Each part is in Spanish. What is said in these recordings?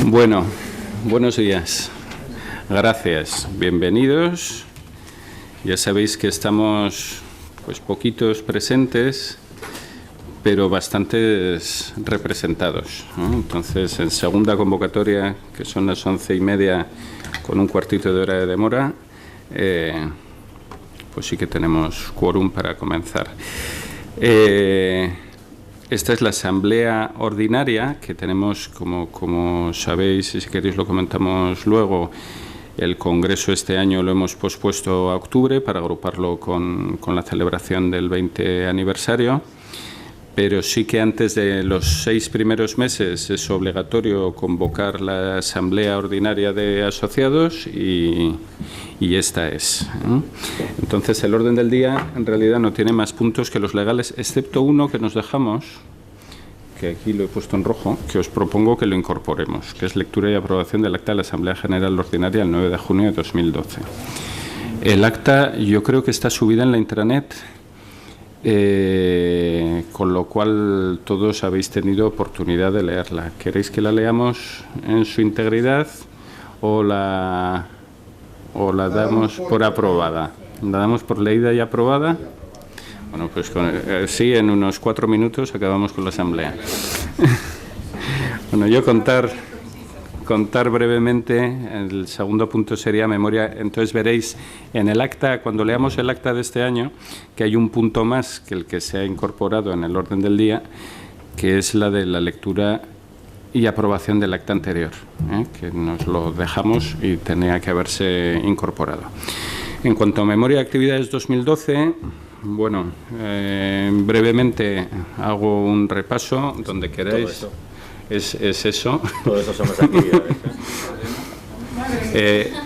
Bueno, buenos días. Gracias. Bienvenidos. Ya sabéis que estamos pues poquitos presentes, pero bastantes representados, ¿no? Entonces, en segunda convocatoria, que son las 11:30, con un cuartito de hora de demora, pues sí que tenemos quórum para comenzar. Esta es la asamblea ordinaria que tenemos, como sabéis, y si queréis lo comentamos luego. El congreso este año lo hemos pospuesto a octubre para agruparlo con la celebración del 20 aniversario, pero sí que antes de los 6 primeros meses es obligatorio convocar la asamblea ordinaria de asociados y esta es, ¿eh? Entonces, el orden del día en realidad no tiene más puntos que los legales, excepto uno que nos dejamos, que aquí lo he puesto en rojo, que os propongo que lo incorporemos, que es lectura y aprobación del acta de la Asamblea General Ordinaria el 9 de junio de 2012. El acta yo creo que está subida en la intranet, con lo cual todos habéis tenido oportunidad de leerla. ¿Queréis que la leamos en su integridad o la damos por aprobada? ¿La damos por leída y aprobada? Bueno, pues sí, en unos 4 minutos acabamos con la asamblea. Bueno, yo contar brevemente. El segundo punto sería memoria. Entonces veréis en el acta, cuando leamos el acta de este año, que hay un punto más que el que se ha incorporado en el orden del día, que es la de la lectura y aprobación del acta anterior, que nos lo dejamos y tenía que haberse incorporado. En cuanto a memoria de actividades 2012, bueno, brevemente hago un repaso donde queráis. Todo es eso. Todo eso son las actividades.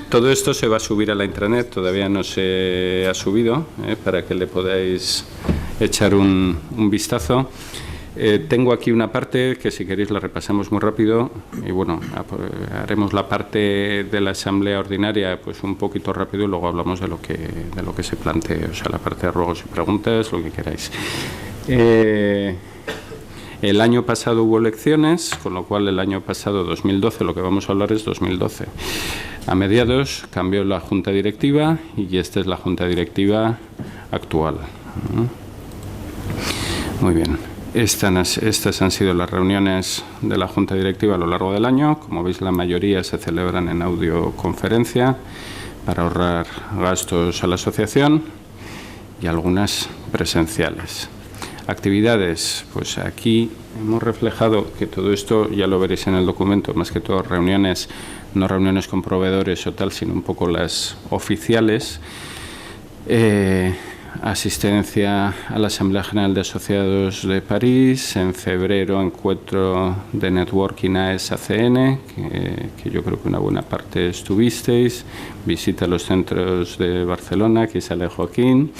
Todo esto se va a subir a la intranet, todavía no se ha subido, para que le podáis echar un vistazo. Tengo aquí una parte que, si queréis, la repasamos muy rápido y bueno, haremos la parte de la asamblea ordinaria pues un poquito rápido y luego hablamos de lo que se plantee, o sea, la parte de ruegos y preguntas, lo que queráis. El año pasado hubo elecciones, con lo cual el año pasado, 2012, lo que vamos a hablar es 2012. A mediados cambió la junta directiva y esta es la junta directiva actual. Muy bien. Estas han sido las reuniones de la Junta Directiva a lo largo del año. Como veis, la mayoría se celebran en audioconferencia para ahorrar gastos a la asociación y algunas presenciales. Actividades, pues aquí hemos reflejado que todo esto, ya lo veréis en el documento, más que todo reuniones, no reuniones con proveedores o tal, sino un poco las oficiales. Asistencia a la Asamblea General de Asociados de París, en febrero encuentro de networking AES-ACN, que yo creo que una buena parte estuvisteis, visita a los centros de Barcelona, aquí sale Joaquín,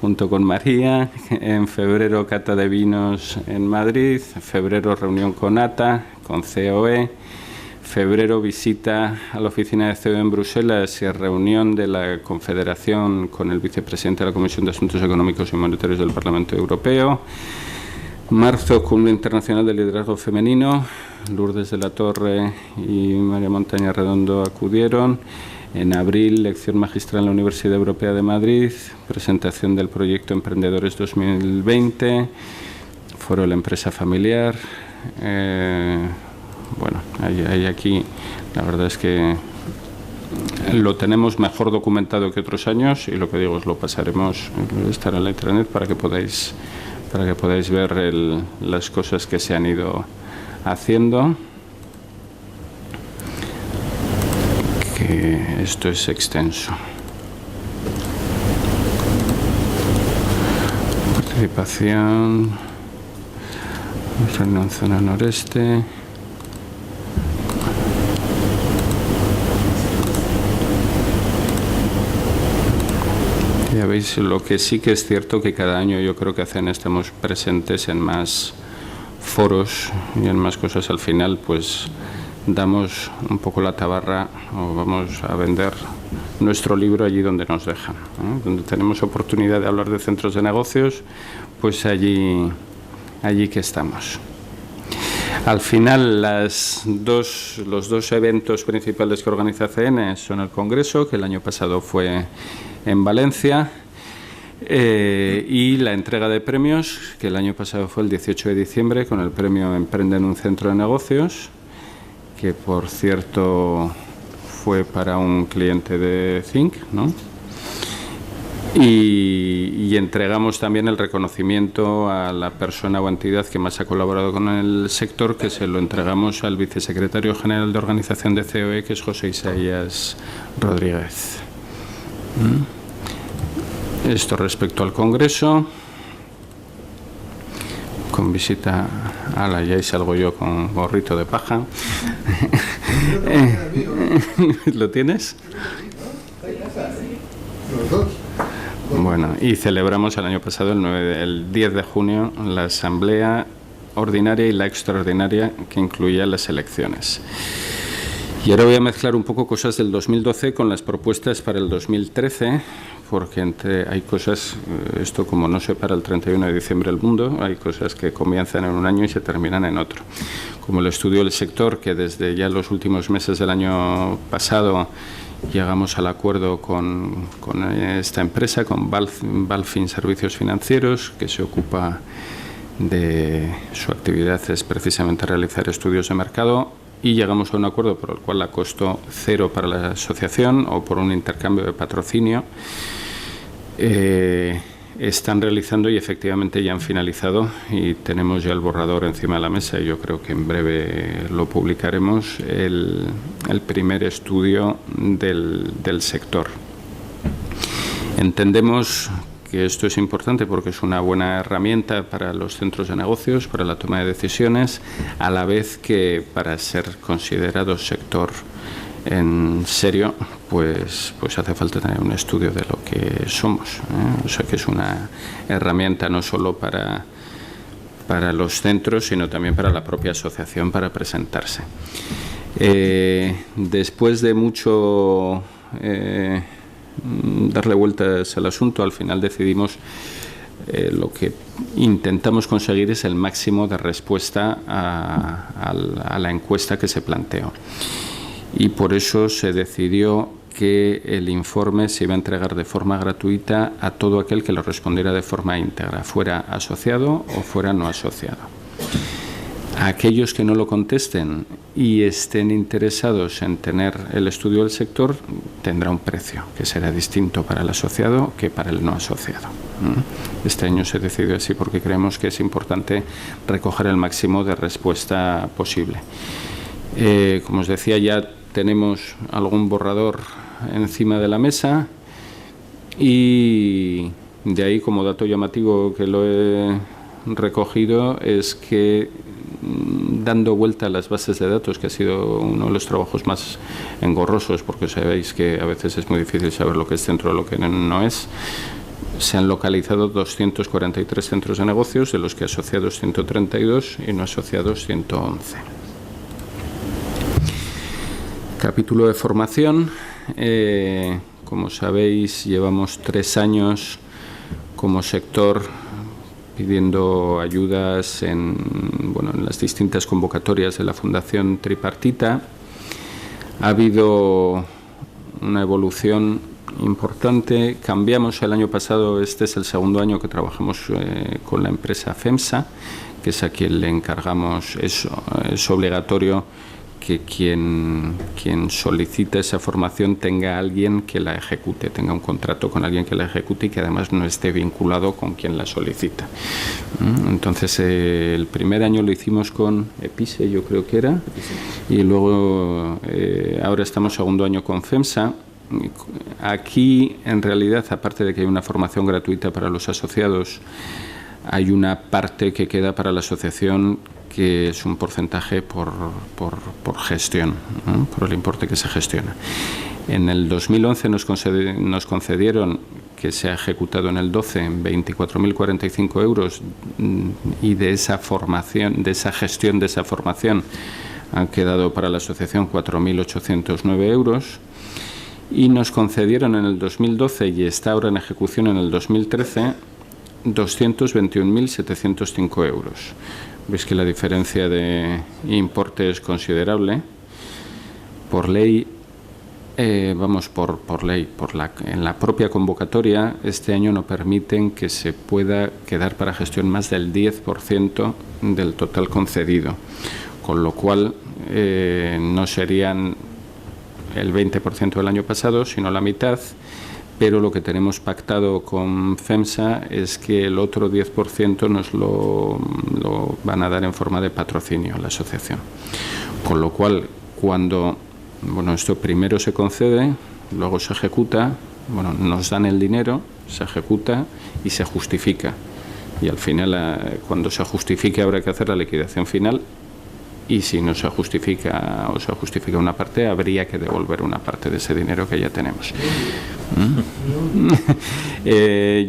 junto con María, en febrero cata de vinos en Madrid, febrero reunión con ATA, con COE, febrero visita a la oficina de COE en Bruselas y reunión de la Confederación con el vicepresidente de la Comisión de Asuntos Económicos y Monetarios del Parlamento Europeo. Marzo, Cumbre Internacional de Liderazgo Femenino. Lourdes de la Torre y María Montaña Redondo acudieron. En abril, lección magistral en la Universidad Europea de Madrid. Presentación del proyecto Emprendedores 2020. Foro de la Empresa Familiar. Bueno, hay aquí, la verdad es que lo tenemos mejor documentado que otros años y lo que digo os lo pasaremos, estará en la intranet para que podáis ver las cosas que se han ido haciendo. Que esto es extenso. Participación, reunión zona noreste. Ya veis, lo que sí que es cierto que cada año yo creo que estamos presentes en más foros y en más cosas. Al final, pues damos un poco la tabarra o vamos a vender nuestro libro allí donde nos dejan, ¿eh? Donde tenemos oportunidad de hablar de centros de negocios, pues allí que estamos. Al final, los dos eventos principales que organiza CN son el Congreso, que el año pasado fue en Valencia, y la entrega de premios, que el año pasado fue el 18 de diciembre, con el premio Emprende en un Centro de Negocios, que por cierto fue para un cliente de Zinc, ¿no? Y entregamos también el reconocimiento a la persona o entidad que más ha colaborado con el sector, que se lo entregamos al vicesecretario general de organización de COE, que es José Isaías Rodríguez. Esto respecto al Congreso. Con visita a la, y ahí salgo yo con gorrito de paja. ¿Lo tienes? Los dos. Bueno, y celebramos el año pasado, el 10 de junio, la asamblea ordinaria y la extraordinaria, que incluía las elecciones. Y ahora voy a mezclar un poco cosas del 2012 con las propuestas para el 2013, porque hay cosas, esto como no se para el 31 de diciembre el mundo, hay cosas que comienzan en un año y se terminan en otro. Como el estudio del sector, que desde ya los últimos meses del año pasado llegamos al acuerdo con esta empresa, con Balfin Servicios Financieros, que se ocupa de su actividad, es precisamente realizar estudios de mercado, y llegamos a un acuerdo por el cual a costo cero para la asociación o por un intercambio de patrocinio están realizando, y efectivamente ya han finalizado, y tenemos ya el borrador encima de la mesa, y yo creo que en breve lo publicaremos, el primer estudio del sector. Entendemos que esto es importante porque es una buena herramienta para los centros de negocios, para la toma de decisiones, a la vez que para ser considerado sector en serio, pues hace falta tener un estudio de lo que somos, ¿eh? O sea que es una herramienta no solo para los centros, sino también para la propia asociación para presentarse. Después de mucho darle vueltas al asunto, al final decidimos lo que intentamos conseguir es el máximo de respuesta a la encuesta que se planteó. Y por eso se decidió que el informe se iba a entregar de forma gratuita a todo aquel que lo respondiera de forma íntegra, fuera asociado o fuera no asociado. A aquellos que no lo contesten y estén interesados en tener el estudio del sector, tendrá un precio que será distinto para el asociado que para el no asociado. Este año se decidió así porque creemos que es importante recoger el máximo de respuesta posible. Como os decía, ya tenemos algún borrador encima de la mesa, y de ahí, como dato llamativo que lo he recogido, es que dando vuelta a las bases de datos, que ha sido uno de los trabajos más engorrosos, porque sabéis que a veces es muy difícil saber lo que es centro o lo que no es, se han localizado 243 centros de negocios, de los que asociados 132 y no asociados 111. Capítulo de formación. Como sabéis, llevamos 3 años como sector pidiendo ayudas en las distintas convocatorias de la Fundación Tripartita. Ha habido una evolución importante. Cambiamos el año pasado, este es el segundo año que trabajamos con la empresa FEMSA, que es a quien le encargamos, es obligatorio que quien solicita esa formación tenga alguien que la ejecute, tenga un contrato con alguien que la ejecute y que además no esté vinculado con quien la solicita. Entonces, el primer año lo hicimos con EPISE, yo creo que era, y luego ahora estamos segundo año con FEMSA. Aquí, en realidad, aparte de que hay una formación gratuita para los asociados, hay una parte que queda para la asociación, que es un porcentaje por gestión, ¿no? Por el importe que se gestiona. En el 2011 nos concedieron, que se ha ejecutado en el 12, 24.045 euros, y de esa formación, de esa gestión de esa formación, han quedado para la asociación 4.809 euros. Y nos concedieron en el 2012, y está ahora en ejecución en el 2013, 221.705 euros. Veis que la diferencia de importe es considerable. Por ley, en la propia convocatoria, este año no permiten que se pueda quedar para gestión más del 10% del total concedido, con lo cual no serían el 20% del año pasado, sino la mitad, pero lo que tenemos pactado con FEMSA es que el otro 10% nos lo van a dar en forma de patrocinio a la asociación. Con lo cual, cuando esto primero se concede, luego se ejecuta, nos dan el dinero, se ejecuta y se justifica. Y al final, cuando se justifique, habrá que hacer la liquidación final. Y si no se justifica o se justifica una parte, habría que devolver una parte de ese dinero que ya tenemos.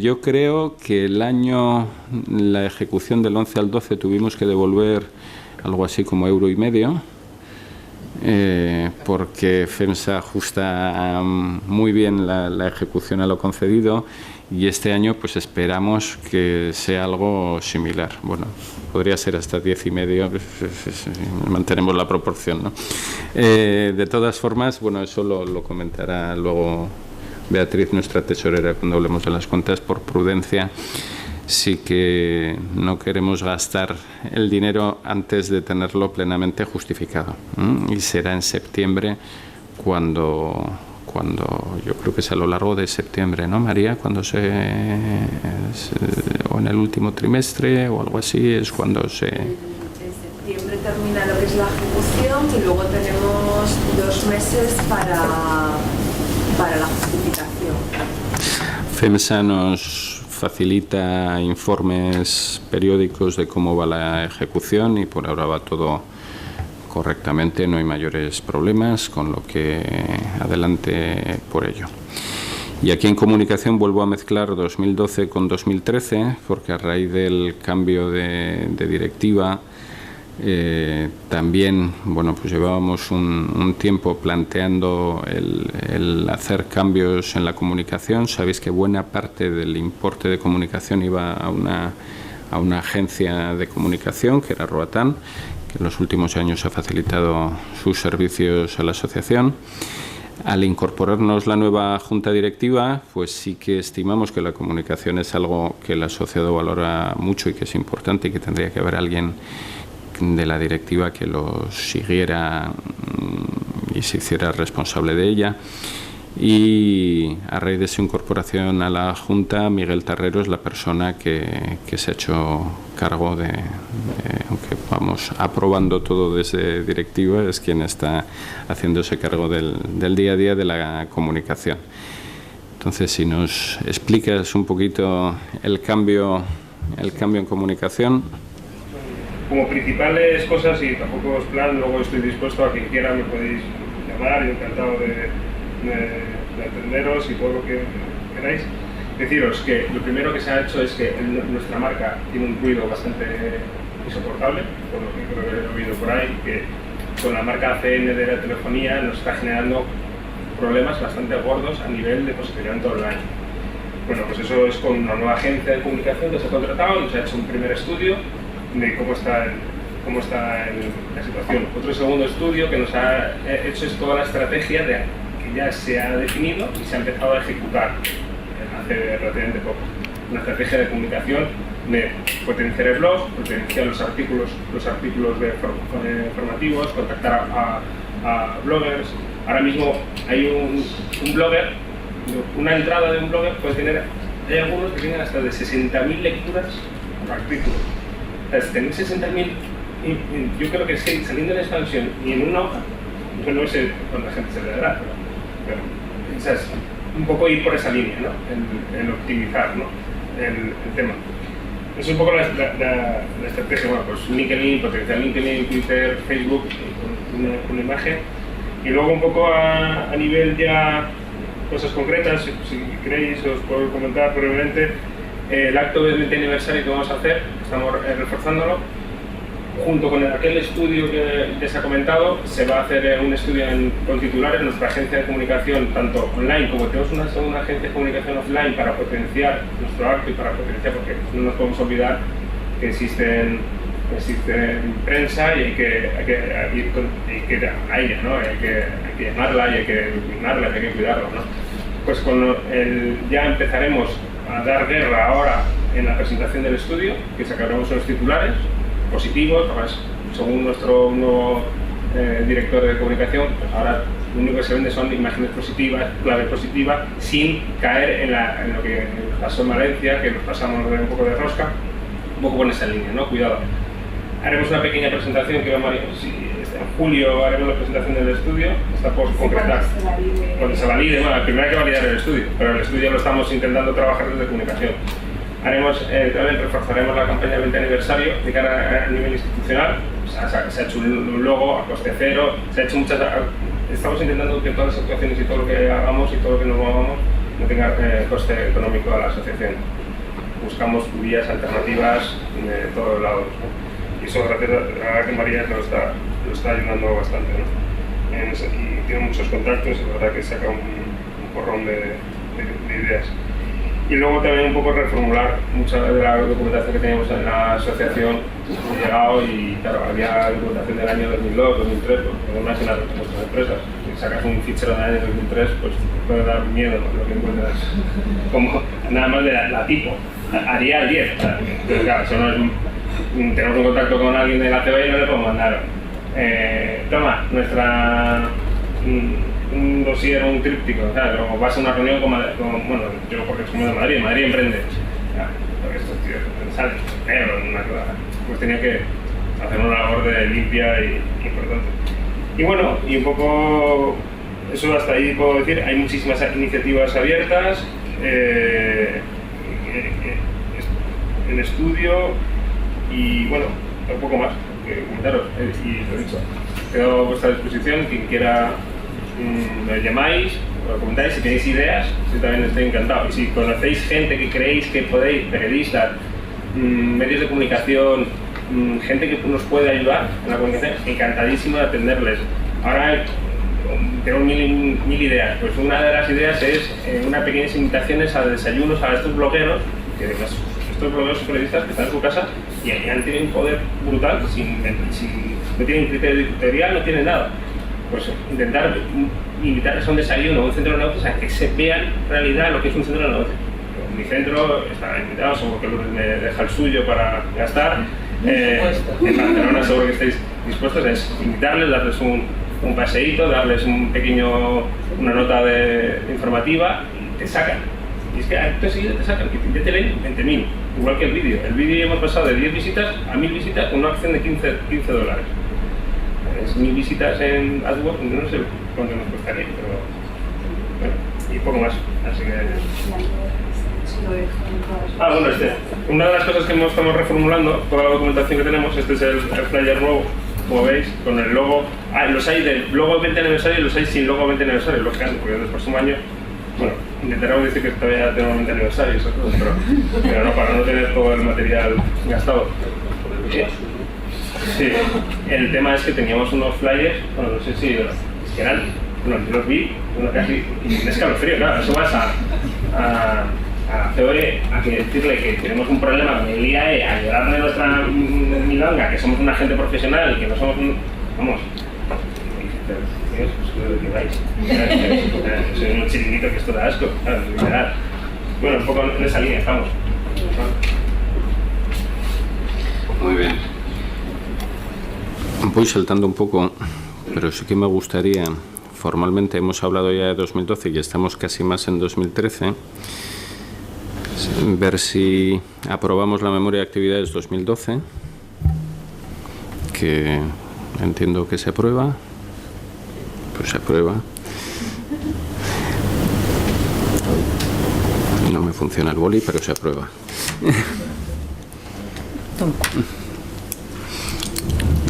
Yo creo que la ejecución del 11 al 12 tuvimos que devolver algo así como €1,50, porque FEMSA ajusta muy bien la ejecución a lo concedido, y este año pues esperamos que sea algo similar. Podría ser hasta 10,5, mantenemos la proporción, ¿no? De todas formas, eso lo comentará luego Beatriz, nuestra tesorera, cuando hablemos de las cuentas. Por prudencia, sí que no queremos gastar el dinero antes de tenerlo plenamente justificado, y será en septiembre cuando yo creo que es a lo largo de septiembre, ¿no, María? O en el último trimestre o algo así es cuando se... En septiembre termina lo que es la ejecución y luego tenemos 2 meses para la justificación. FEMSA nos facilita informes periódicos de cómo va la ejecución y por ahora va todo correctamente, no hay mayores problemas, con lo que adelante por ello. Y aquí en comunicación vuelvo a mezclar 2012 con 2013, porque a raíz del cambio de directiva también pues llevábamos un tiempo planteando el hacer cambios en la comunicación. Sabéis que buena parte del importe de comunicación iba a una agencia de comunicación, que era Roatán, que en los últimos años ha facilitado sus servicios a la asociación. Al incorporarnos la nueva junta directiva, pues sí que estimamos que la comunicación es algo que el asociado valora mucho y que es importante, y que tendría que haber alguien de la directiva que lo siguiera y se hiciera responsable de ella. Y a raíz de su incorporación a la Junta, Miguel Tarrero es la persona que se ha hecho cargo aunque vamos aprobando todo desde directiva, es quien está haciéndose cargo del día a día de la comunicación. Entonces, si nos explicas un poquito el cambio en comunicación. Como principales cosas, y tampoco es plan, luego estoy dispuesto a quien quiera, me podéis llamar, yo encantado de atenderos y todo lo que queráis. Deciros que lo primero que se ha hecho es que nuestra marca tiene un ruido bastante insoportable, por lo que creo que he oído por ahí, que con la marca ACN de la telefonía nos está generando problemas bastante gordos a nivel de posicionamiento online. Pues eso es con una nueva agencia de comunicación que se ha contratado, nos ha hecho un primer estudio de cómo está la situación. Otro segundo estudio que nos ha hecho es toda la estrategia que ya se ha definido y se ha empezado a ejecutar hace relativamente poco. Una estrategia de comunicación de potenciar el blog, potenciar los artículos formativos, contactar a bloggers. Ahora mismo hay un blogger, una entrada de un blogger puede tener, hay algunos que tienen hasta de 60.000 lecturas por artículo. Tener 60.000, yo creo que saliendo en expansión y en una hoja, yo no sé cuánta gente se le dará, pero es un poco ir por esa línea, ¿no? En optimizar, ¿no? el tema. Es un poco la estrategia, pues LinkedIn, potenciar LinkedIn, Twitter, Facebook, con una imagen. Y luego un poco a nivel ya cosas concretas, si queréis os puedo comentar brevemente. El acto del 20 aniversario que vamos a hacer, estamos reforzándolo, junto con aquel estudio que se ha comentado, se va a hacer un estudio con titulares en nuestra agencia de comunicación, tanto online como tenemos una segunda agencia de comunicación offline para potenciar nuestro acto y para potenciar, porque no nos podemos olvidar que existen existe prensa y hay que ir a ella, ¿no? Hay que llamarla y hay que iluminarla, hay que cuidarla, ¿no? Pues ya empezaremos a dar guerra ahora en la presentación del estudio, que sacaremos unos titulares positivos. Además, según nuestro nuevo director de comunicación, pues ahora lo único que se vende son imágenes positivas, clave positiva, sin caer en lo que nos pasó en Valencia, que nos pasamos un poco de rosca, un poco con esa línea, ¿no? Cuidado. Haremos una pequeña presentación que vamos en julio haremos la presentación del estudio, está por concretar. Cuando se valide, bueno, primero hay que validar el estudio, pero el estudio lo estamos intentando trabajar desde comunicación. También reforzaremos la campaña del 20 aniversario de cara a nivel institucional. Se ha hecho un logo a coste cero, se ha hecho muchas. Estamos intentando que todas las actuaciones y todo lo que hagamos y todo lo que nos movamos no tenga coste económico a la asociación. Buscamos vías alternativas de todos lados, ¿no? Y eso gracias a que María nos está ayudando bastante, ¿no? Y tiene muchos contactos y la verdad que saca un porrón de ideas. Y luego también un poco reformular mucha de la documentación que teníamos en la asociación. He llegado y claro, había documentación del año 2002, 2003, pues imaginar nuestras empresas. Si sacas un fichero del año 2003, pues te puede dar miedo lo que encuentras. Como nada más de la tipo, haría el 10. Pero claro, eso no es tenemos un contacto con alguien de la CB y no le podemos mandar. Toma, un dossier o un tríptico, ¿sabes? O vas a una reunión con bueno, yo porque somos de Madrid emprende. Porque estos tíos salen, pues tenía que hacer una labor de limpia y importante. Y bueno, y un poco eso hasta ahí puedo decir, hay muchísimas iniciativas abiertas, el estudio y bueno, un poco más que comentaros, y lo dicho, quedo a vuestra disposición, quien quiera me llamáis, lo comentáis, si tenéis ideas, yo también estoy encantado. Y si conocéis gente que creéis que podéis, periodistas, medios de comunicación, gente que nos puede ayudar en la comunicación, encantadísimo de atenderles. Ahora tengo mil ideas, pues una de las ideas es unas pequeñas invitaciones a desayunos a estos blogueros, que además estos blogueros periodistas que están en su casa y han tenido un poder brutal, no tienen criterio editorial, no tienen nada. Pues intentar invitarles a un desayuno o un centro de negocios a que se vean en realidad lo que es un centro de negocios. Mi centro está invitado, seguro que Lourdes me deja el suyo para gastar. En Barcelona seguro que estáis dispuestos a invitarles, darles un paseíto, darles una nota informativa y te sacan. Y es que acto seguido te sacan, que ya te leen 20.000, igual que el vídeo. El vídeo hemos pasado de 10 visitas a 1.000 visitas con una acción de $15. Es 1.000 visitas en AdWords, no sé cuánto nos costaría, pero bueno, y poco más, así que... Bueno, una de las cosas que estamos reformulando, toda la documentación que tenemos, este es el flyer nuevo, como veis, con el logo, los hay del logo 20 aniversario y los hay sin logo 20 aniversario, lógicamente, porque el próximo año, bueno, intentaremos decir que todavía tenemos 20 aniversario y esas cosas, pero no, para no tener todo el material gastado. Sí, el tema es que teníamos unos flyers, bueno, no sé si eran, bueno, yo los vi, casi, y un escalofrío, claro, eso vas a COE a que decirle que tenemos un problema con el IAE, a ayudarle nuestra milonga, que somos un agente profesional, que no somos vamos, soy un chiringuito que esto da asco, claro, literal. Bueno, un poco en esa línea estamos. Muy bien. Voy saltando un poco, pero sí que me gustaría, formalmente hemos hablado ya de 2012 y estamos casi más en 2013, ver si aprobamos la memoria de actividades 2012, que entiendo que se aprueba, pues se aprueba. No me funciona el boli, pero se aprueba.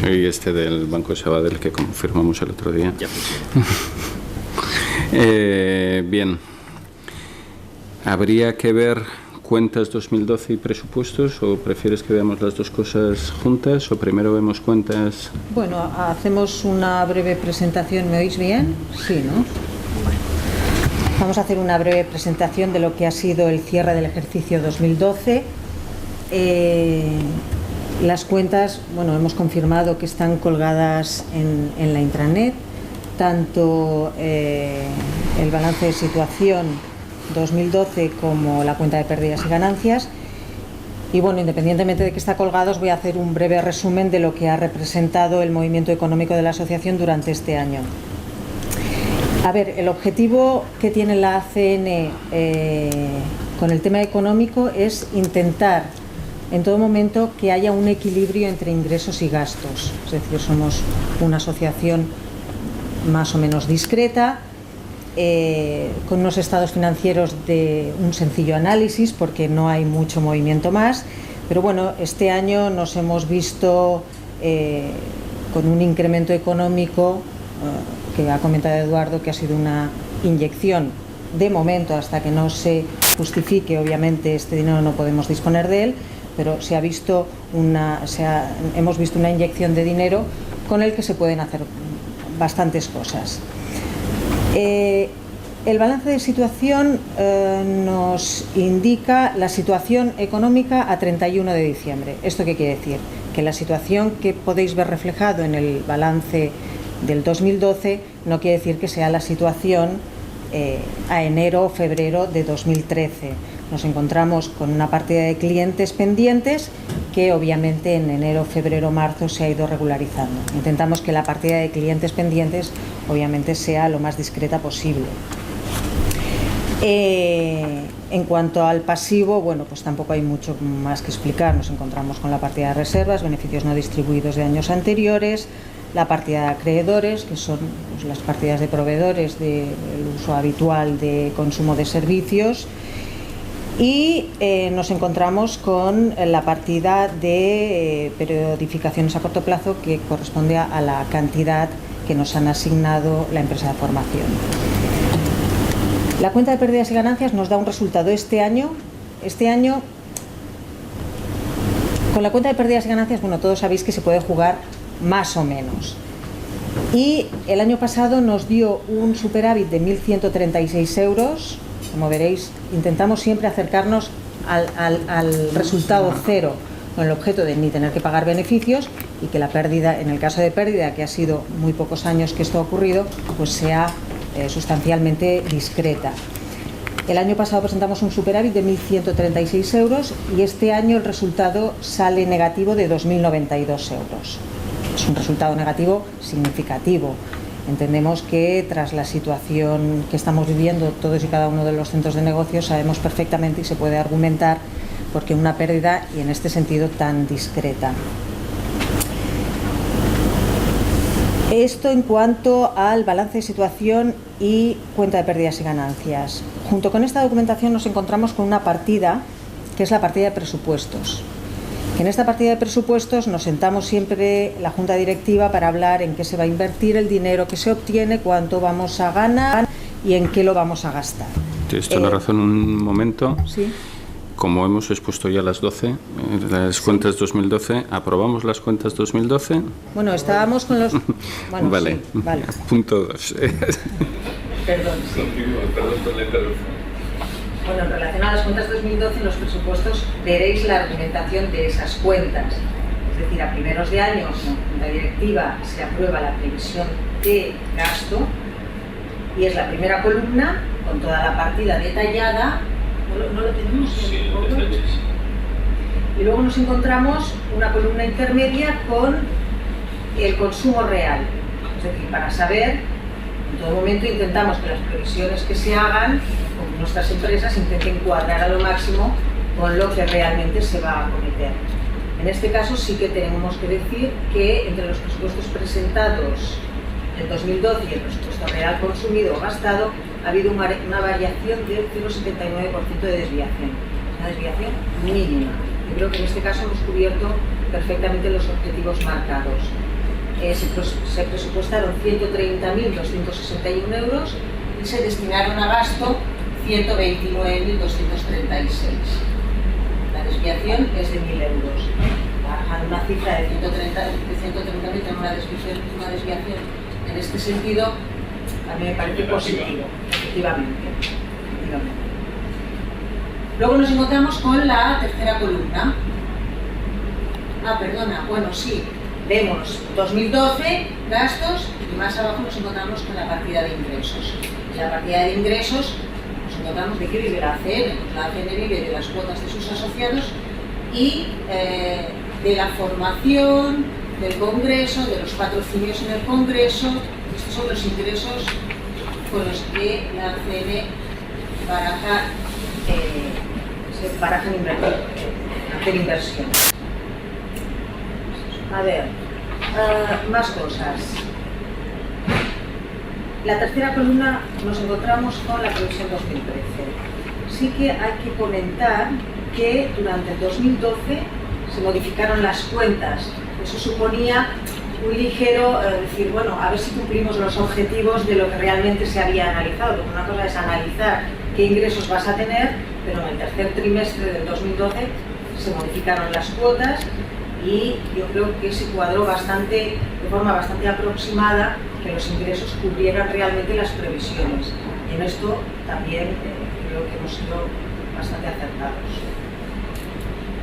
Y este del Banco de Sabadell que confirmamos el otro día. Bien. ¿Habría que ver cuentas 2012 y presupuestos o prefieres que veamos las dos cosas juntas o primero vemos cuentas? Bueno, hacemos una breve presentación. ¿Me oís bien? Sí, ¿no? Vamos a hacer una breve presentación de lo que ha sido el cierre del ejercicio 2012. Las cuentas, bueno, hemos confirmado que están colgadas en la intranet, tanto el balance de situación 2012 como la cuenta de pérdidas y ganancias. Y bueno, independientemente de que está colgado, os voy a hacer un breve resumen de lo que ha representado el movimiento económico de la asociación durante este año. A ver, el objetivo que tiene la ACN con el tema económico es intentar en todo momento que haya un equilibrio entre ingresos y gastos. Es decir, somos una asociación más o menos discreta, con unos estados financieros de un sencillo análisis porque no hay mucho movimiento más, pero bueno, este año nos hemos visto con un incremento económico que ha comentado Eduardo, que ha sido una inyección de momento hasta que no se justifique. Obviamente este dinero no podemos disponer de él, pero hemos visto una inyección de dinero con el que se pueden hacer bastantes cosas. El balance de situación nos indica la situación económica a 31 de diciembre. ¿Esto qué quiere decir? Que la situación que podéis ver reflejado en el balance del 2012 no quiere decir que sea la situación a enero o febrero de 2013. Nos encontramos con una partida de clientes pendientes que obviamente en enero, febrero, marzo se ha ido regularizando. Intentamos que la partida de clientes pendientes obviamente sea lo más discreta posible. En cuanto al pasivo, bueno, pues tampoco hay mucho más que explicar. Nos encontramos con la partida de reservas, beneficios no distribuidos de años anteriores, la partida de acreedores, que son pues las partidas de proveedores del uso habitual de consumo de servicios, y nos encontramos con la partida de periodificaciones a corto plazo, que corresponde a la cantidad que nos han asignado la empresa de formación. La cuenta de pérdidas y ganancias nos da un resultado este año. Con la cuenta de pérdidas y ganancias, bueno, todos sabéis que se puede jugar más o menos. Y el año pasado nos dio un superávit de 1.136 euros. Como veréis, intentamos siempre acercarnos al resultado cero, con el objeto de ni tener que pagar beneficios y que la pérdida, en el caso de pérdida, que ha sido muy pocos años que esto ha ocurrido, pues sea sustancialmente discreta. El año pasado presentamos un superávit de 1.136 euros y este año el resultado sale negativo de 2.092 euros. Es un resultado negativo significativo. Entendemos que tras la situación que estamos viviendo todos y cada uno de los centros de negocio, sabemos perfectamente y se puede argumentar por qué una pérdida, y en este sentido tan discreta. Esto en cuanto al balance de situación y cuenta de pérdidas y ganancias. Junto con esta documentación nos encontramos con una partida, que es la partida de presupuestos. En esta partida de presupuestos nos sentamos siempre la junta directiva para hablar en qué se va a invertir el dinero que se obtiene, cuánto vamos a ganar y en qué lo vamos a gastar. Tienes toda la razón, un momento. Sí. Como hemos expuesto ya las 12, las cuentas 2012, ¿aprobamos las cuentas 2012? Bueno, estábamos con los... Bueno, vale. sí, vale. Punto 2. Perdón, sí. Perdón por la interrupción. Bueno, en relación a las cuentas 2012, en los presupuestos veréis la argumentación de esas cuentas. Es decir, a primeros de año, en la junta directiva se aprueba la previsión de gasto y es la primera columna con toda la partida detallada. ¿No lo tenemos? Sí, detalles. Y luego nos encontramos una columna intermedia con el consumo real. Es decir, para saber, en todo momento intentamos que las previsiones que se hagan con nuestras empresas intenten cuadrar a lo máximo con lo que realmente se va a acometer. En este caso sí que tenemos que decir que entre los presupuestos presentados en 2012 y el presupuesto real consumido o gastado ha habido una variación del 0,79% de desviación. Una desviación mínima. Yo creo que en este caso hemos cubierto perfectamente los objetivos marcados. Se presupuestaron 130.261 euros y se destinaron a gasto 129.236. La desviación es de 1.000 euros. Bajan una cifra de 130.000, tenemos una desviación. En este sentido, a mí me parece positivo, efectivamente. Luego nos encontramos con la tercera columna. perdona, bueno, sí, vemos 2012 gastos y más abajo nos encontramos con la partida de ingresos. En la partida de ingresos nos encontramos de qué vive la ACN. La ACN vive de las cuotas de sus asociados y de la formación, del congreso, de los patrocinios en el congreso. Estos son los ingresos con los que la ACN se barajan hacer inversión. A ver, más cosas. La tercera columna nos encontramos con la previsión 2013. Sí que hay que comentar que durante el 2012 se modificaron las cuentas. Eso suponía un ligero, decir, bueno, a ver si cumplimos los objetivos de lo que realmente se había analizado, porque una cosa es analizar qué ingresos vas a tener, pero en el tercer trimestre del 2012 se modificaron las cuotas y yo creo que se cuadró de forma bastante aproximada que los ingresos cubrieran realmente las previsiones. Y en esto también creo que hemos sido bastante acertados.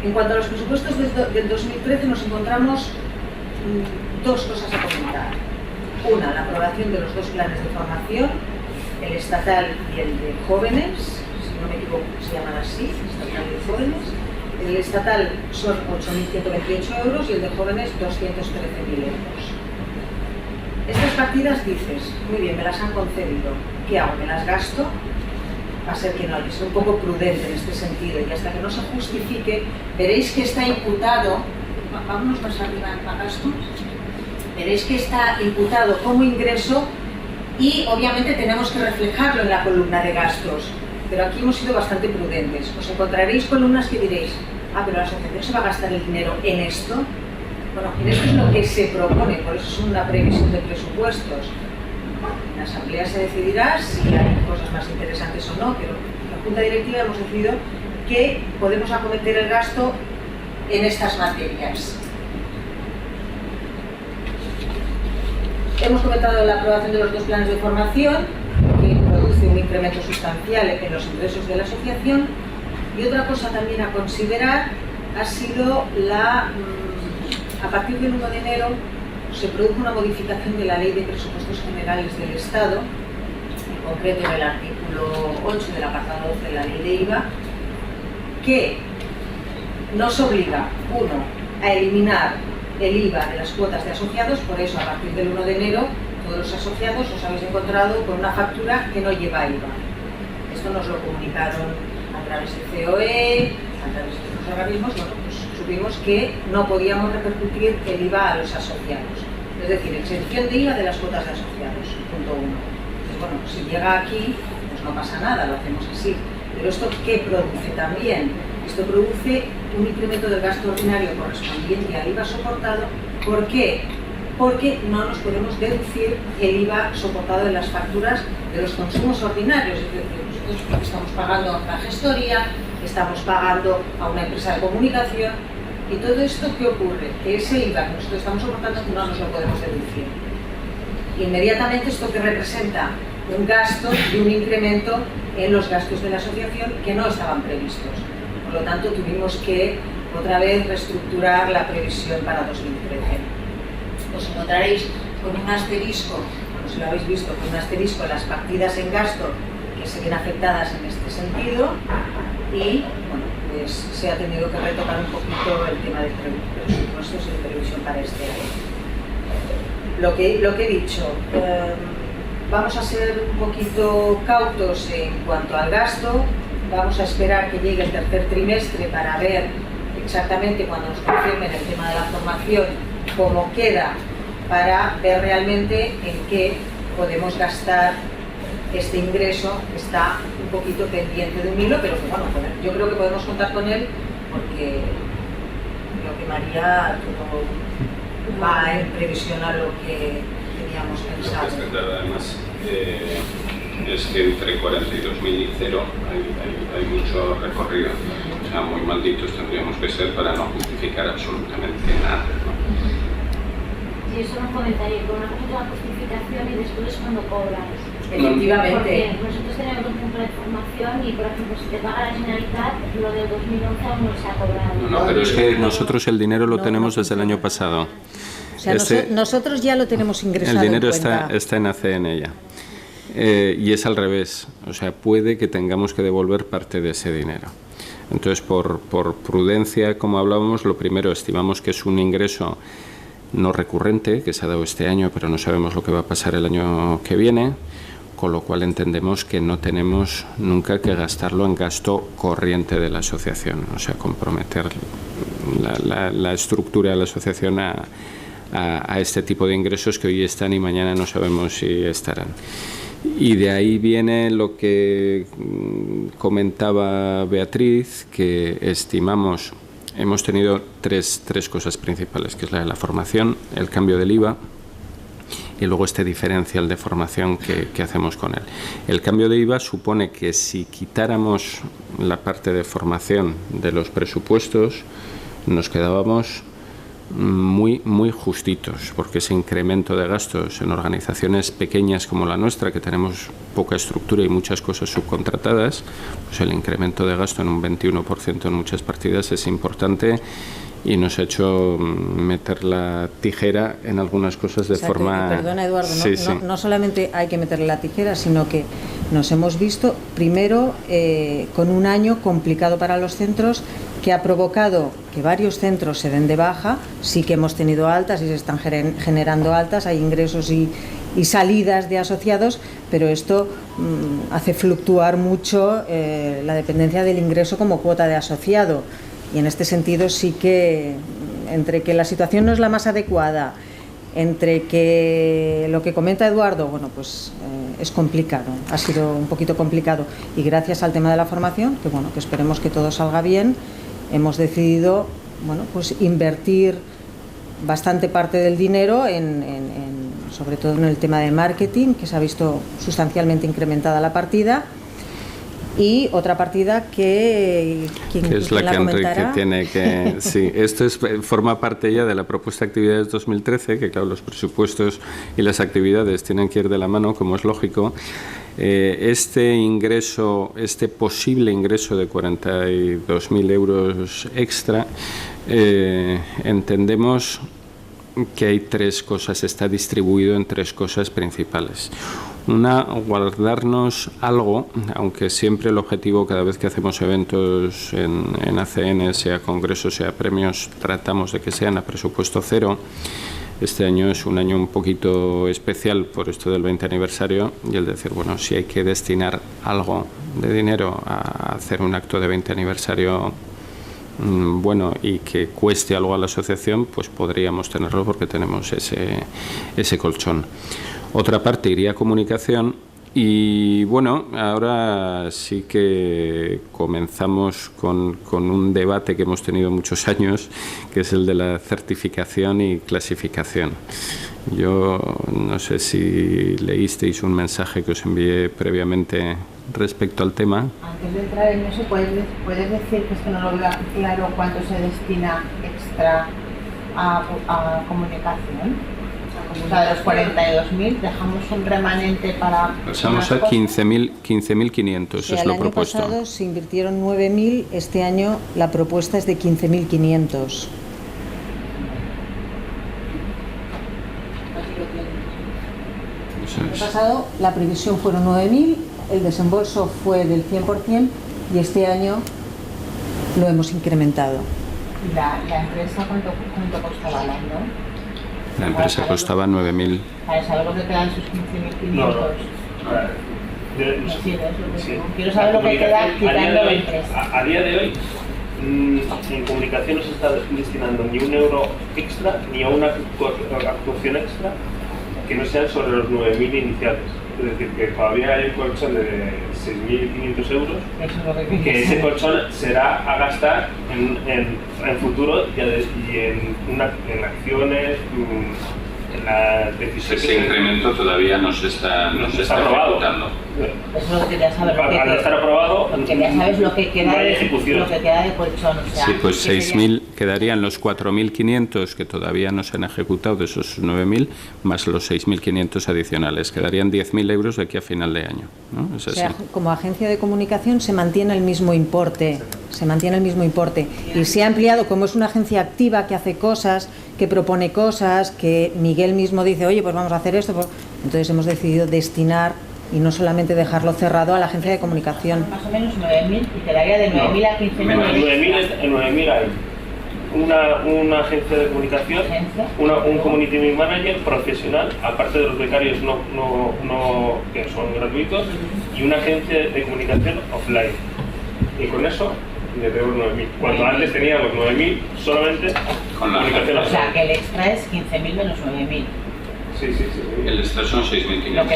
En cuanto a los presupuestos del 2013 nos encontramos dos cosas a comentar. Una, la aprobación de los dos planes de formación, el estatal y el de jóvenes, si no me equivoco se llaman así, estatal y de jóvenes. El estatal son 8.128 euros y el de jóvenes 213.000 euros. Estas partidas dices, muy bien, me las han concedido, ¿qué hago? ¿Me las gasto? Va a ser que no, hay que ser un poco prudente en este sentido y hasta que no se justifique, veréis que está imputado, vámonos más arriba en gasto, veréis que está imputado como ingreso y obviamente tenemos que reflejarlo en la columna de gastos, pero aquí hemos sido bastante prudentes. Os encontraréis columnas que diréis, pero la asociación se va a gastar el dinero en esto. Bueno, en esto es lo que se propone, por eso es una previsión de presupuestos. En la asamblea se decidirá si hay cosas más interesantes o no, pero en la Junta Directiva hemos decidido que podemos acometer el gasto en estas materias. Hemos comentado la aprobación de los dos planes de formación, que produce un incremento sustancial en los ingresos de la asociación. Y otra cosa también a considerar ha sido a partir del 1 de enero se produjo una modificación de la Ley de Presupuestos Generales del Estado, en concreto en el artículo 8 del apartado 12 de la Ley de IVA, que nos obliga, uno, a eliminar el IVA de las cuotas de asociados. Por eso, a partir del 1 de enero, todos los asociados os habéis encontrado con una factura que no lleva IVA. Esto nos lo comunicaron a través del COE, a través de otros organismos. Bueno, pues supimos que no podíamos repercutir el IVA a los asociados. Es decir, exención de IVA de las cuotas de asociados, punto 1. Pues bueno, si llega aquí, pues no pasa nada, lo hacemos así. Pero ¿esto qué produce también? Esto produce un incremento del gasto ordinario correspondiente al IVA soportado. ¿Por qué? Porque no nos podemos deducir el IVA soportado en las facturas de los consumos ordinarios. Es decir, nosotros estamos pagando a una gestoría, estamos pagando a una empresa de comunicación, y todo esto, ¿qué ocurre? Que ese IVA que nosotros estamos soportando no nos lo podemos deducir. Inmediatamente esto que representa un gasto y un incremento en los gastos de la asociación que no estaban previstos. Por lo tanto, tuvimos que otra vez reestructurar la previsión para 2013. Os encontraréis con un asterisco, no sé si lo habéis visto, con un asterisco en las partidas en gasto que se ven afectadas en este sentido y, bueno, pues se ha tenido que retocar un poquito el tema de presupuestos y de previsión para este año. Lo que he dicho, vamos a ser un poquito cautos en cuanto al gasto, vamos a esperar que llegue el tercer trimestre para ver exactamente cuando nos confirmen el tema de la formación cómo queda, para ver realmente en qué podemos gastar este ingreso que está un poquito pendiente de un hilo, pero que bueno, yo creo que podemos contar con él porque creo que María todo va en previsión a lo que teníamos pensado. Además, es que entre 42.000 y 0 hay mucho recorrido, o sea, muy malditos tendríamos que ser para no justificar absolutamente nada, ¿no? Sí, eso no comentaría, con una cosa la justificación y después cuando cobras. Efectivamente. Porque nosotros tenemos un centro de formación y, por ejemplo, si te paga la Generalitat, lo del 2011 aún no se ha cobrado. No, pero es que nosotros el dinero lo tenemos desde el año pasado. O sea, nosotros ya lo tenemos ingresado. El dinero en cuenta. está en ACN ya. Y es al revés. O sea, puede que tengamos que devolver parte de ese dinero. Entonces, por prudencia, como hablábamos, lo primero, estimamos que es un ingreso no recurrente, que se ha dado este año, pero no sabemos lo que va a pasar el año que viene, con lo cual entendemos que no tenemos nunca que gastarlo en gasto corriente de la asociación, o sea, comprometer la estructura de la asociación a este tipo de ingresos que hoy están y mañana no sabemos si estarán. Y de ahí viene lo que comentaba Beatriz, que estimamos, hemos tenido tres cosas principales, que es la formación, el cambio del IVA y luego este diferencial de formación que hacemos con él. El cambio de IVA supone que si quitáramos la parte de formación de los presupuestos, nos quedábamos muy justitos, porque ese incremento de gastos en organizaciones pequeñas como la nuestra, que tenemos poca estructura y muchas cosas subcontratadas, pues el incremento de gasto en un 21% en muchas partidas es importante y nos ha hecho meter la tijera en algunas cosas de forma... Perdona, Eduardo, no solamente hay que meterle la tijera, sino que nos hemos visto primero con un año complicado para los centros, que ha provocado que varios centros se den de baja. Sí que hemos tenido altas y se están generando altas, hay ingresos y salidas de asociados, pero esto hace fluctuar mucho la dependencia del ingreso como cuota de asociado. Y en este sentido sí que, entre que la situación no es la más adecuada, entre que lo que comenta Eduardo, bueno, pues es complicado, ha sido un poquito complicado. Y gracias al tema de la formación, que bueno, que esperemos que todo salga bien, hemos decidido, bueno, pues invertir bastante parte del dinero sobre todo en el tema de marketing, que se ha visto sustancialmente incrementada la partida. Y otra partida que es la que Enrique tiene que... Sí, esto forma parte ya de la propuesta de actividades 2013, que claro, los presupuestos y las actividades tienen que ir de la mano, como es lógico. Este posible ingreso de 42.000 euros extra, entendemos que hay tres cosas, está distribuido en tres cosas principales. Una, guardarnos algo, aunque siempre el objetivo cada vez que hacemos eventos en ACN, sea congresos, sea premios, tratamos de que sean a presupuesto cero. Este año es un año un poquito especial por esto del 20 aniversario y el decir, bueno, si hay que destinar algo de dinero a hacer un acto de 20 aniversario bueno y que cueste algo a la asociación, pues podríamos tenerlo porque tenemos ese colchón. Otra parte iría a comunicación y bueno, ahora sí que comenzamos con un debate que hemos tenido muchos años, que es el de la certificación y clasificación. Yo no sé si leísteis un mensaje que os envié previamente respecto al tema. Antes de entrar en eso, ¿puedes decir, que es que no lo veo claro, cuánto se destina extra a comunicación? O sea, de los 42.000 dejamos un remanente para... Pasamos a 15.500, es lo propuesto. El año pasado se invirtieron 9.000, este año la propuesta es de 15.500. El año pasado la previsión fueron 9.000, el desembolso fue del 100% y este año lo hemos incrementado. ¿Y la empresa cuánto costaba al año? La empresa costaba 9.000. ¿Para saber lo que quedan sus 15.500? No. Quiero saber lo que queda quitando la empresa. A día de hoy, en comunicación no se está destinando ni un euro extra ni a una actuación extra que no sean sobre los 9.000 iniciales. Es decir, que todavía hay un colchón de 6.500 euros, que ese colchón será a gastar en futuro y en acciones la decisión. Ese incremento todavía no se está ejecutando. Eso es lo que quería saber. Al estar aprobado, que ya sabes lo que queda, no hay ejecución. Lo que queda de colchón. O sea, sí, pues 6.000 quedarían los 4.500 que todavía no se han ejecutado de esos 9.000, más los 6.500 adicionales. Quedarían 10.000 euros de aquí a final de año, ¿no? Es así. O sea, como agencia de comunicación se mantiene el mismo importe. Y se ha ampliado, como es una agencia activa que hace cosas, que propone cosas, que Miguel mismo dice, oye, pues vamos a hacer esto. Entonces hemos decidido destinar y no solamente dejarlo cerrado a la agencia de comunicación. Más o menos 9.000 y quedaría de 9.000 a 15.000. En 9.000 hay una agencia de comunicación, un community manager profesional, aparte de los becarios que son gratuitos, y una agencia de comunicación offline. Y con eso ya tenemos 9.000. Cuando antes teníamos 9.000 solamente con la comunicación offline. O sea, que el extra es 15.000 menos 9.000. Sí. El extra son 6.500. Lo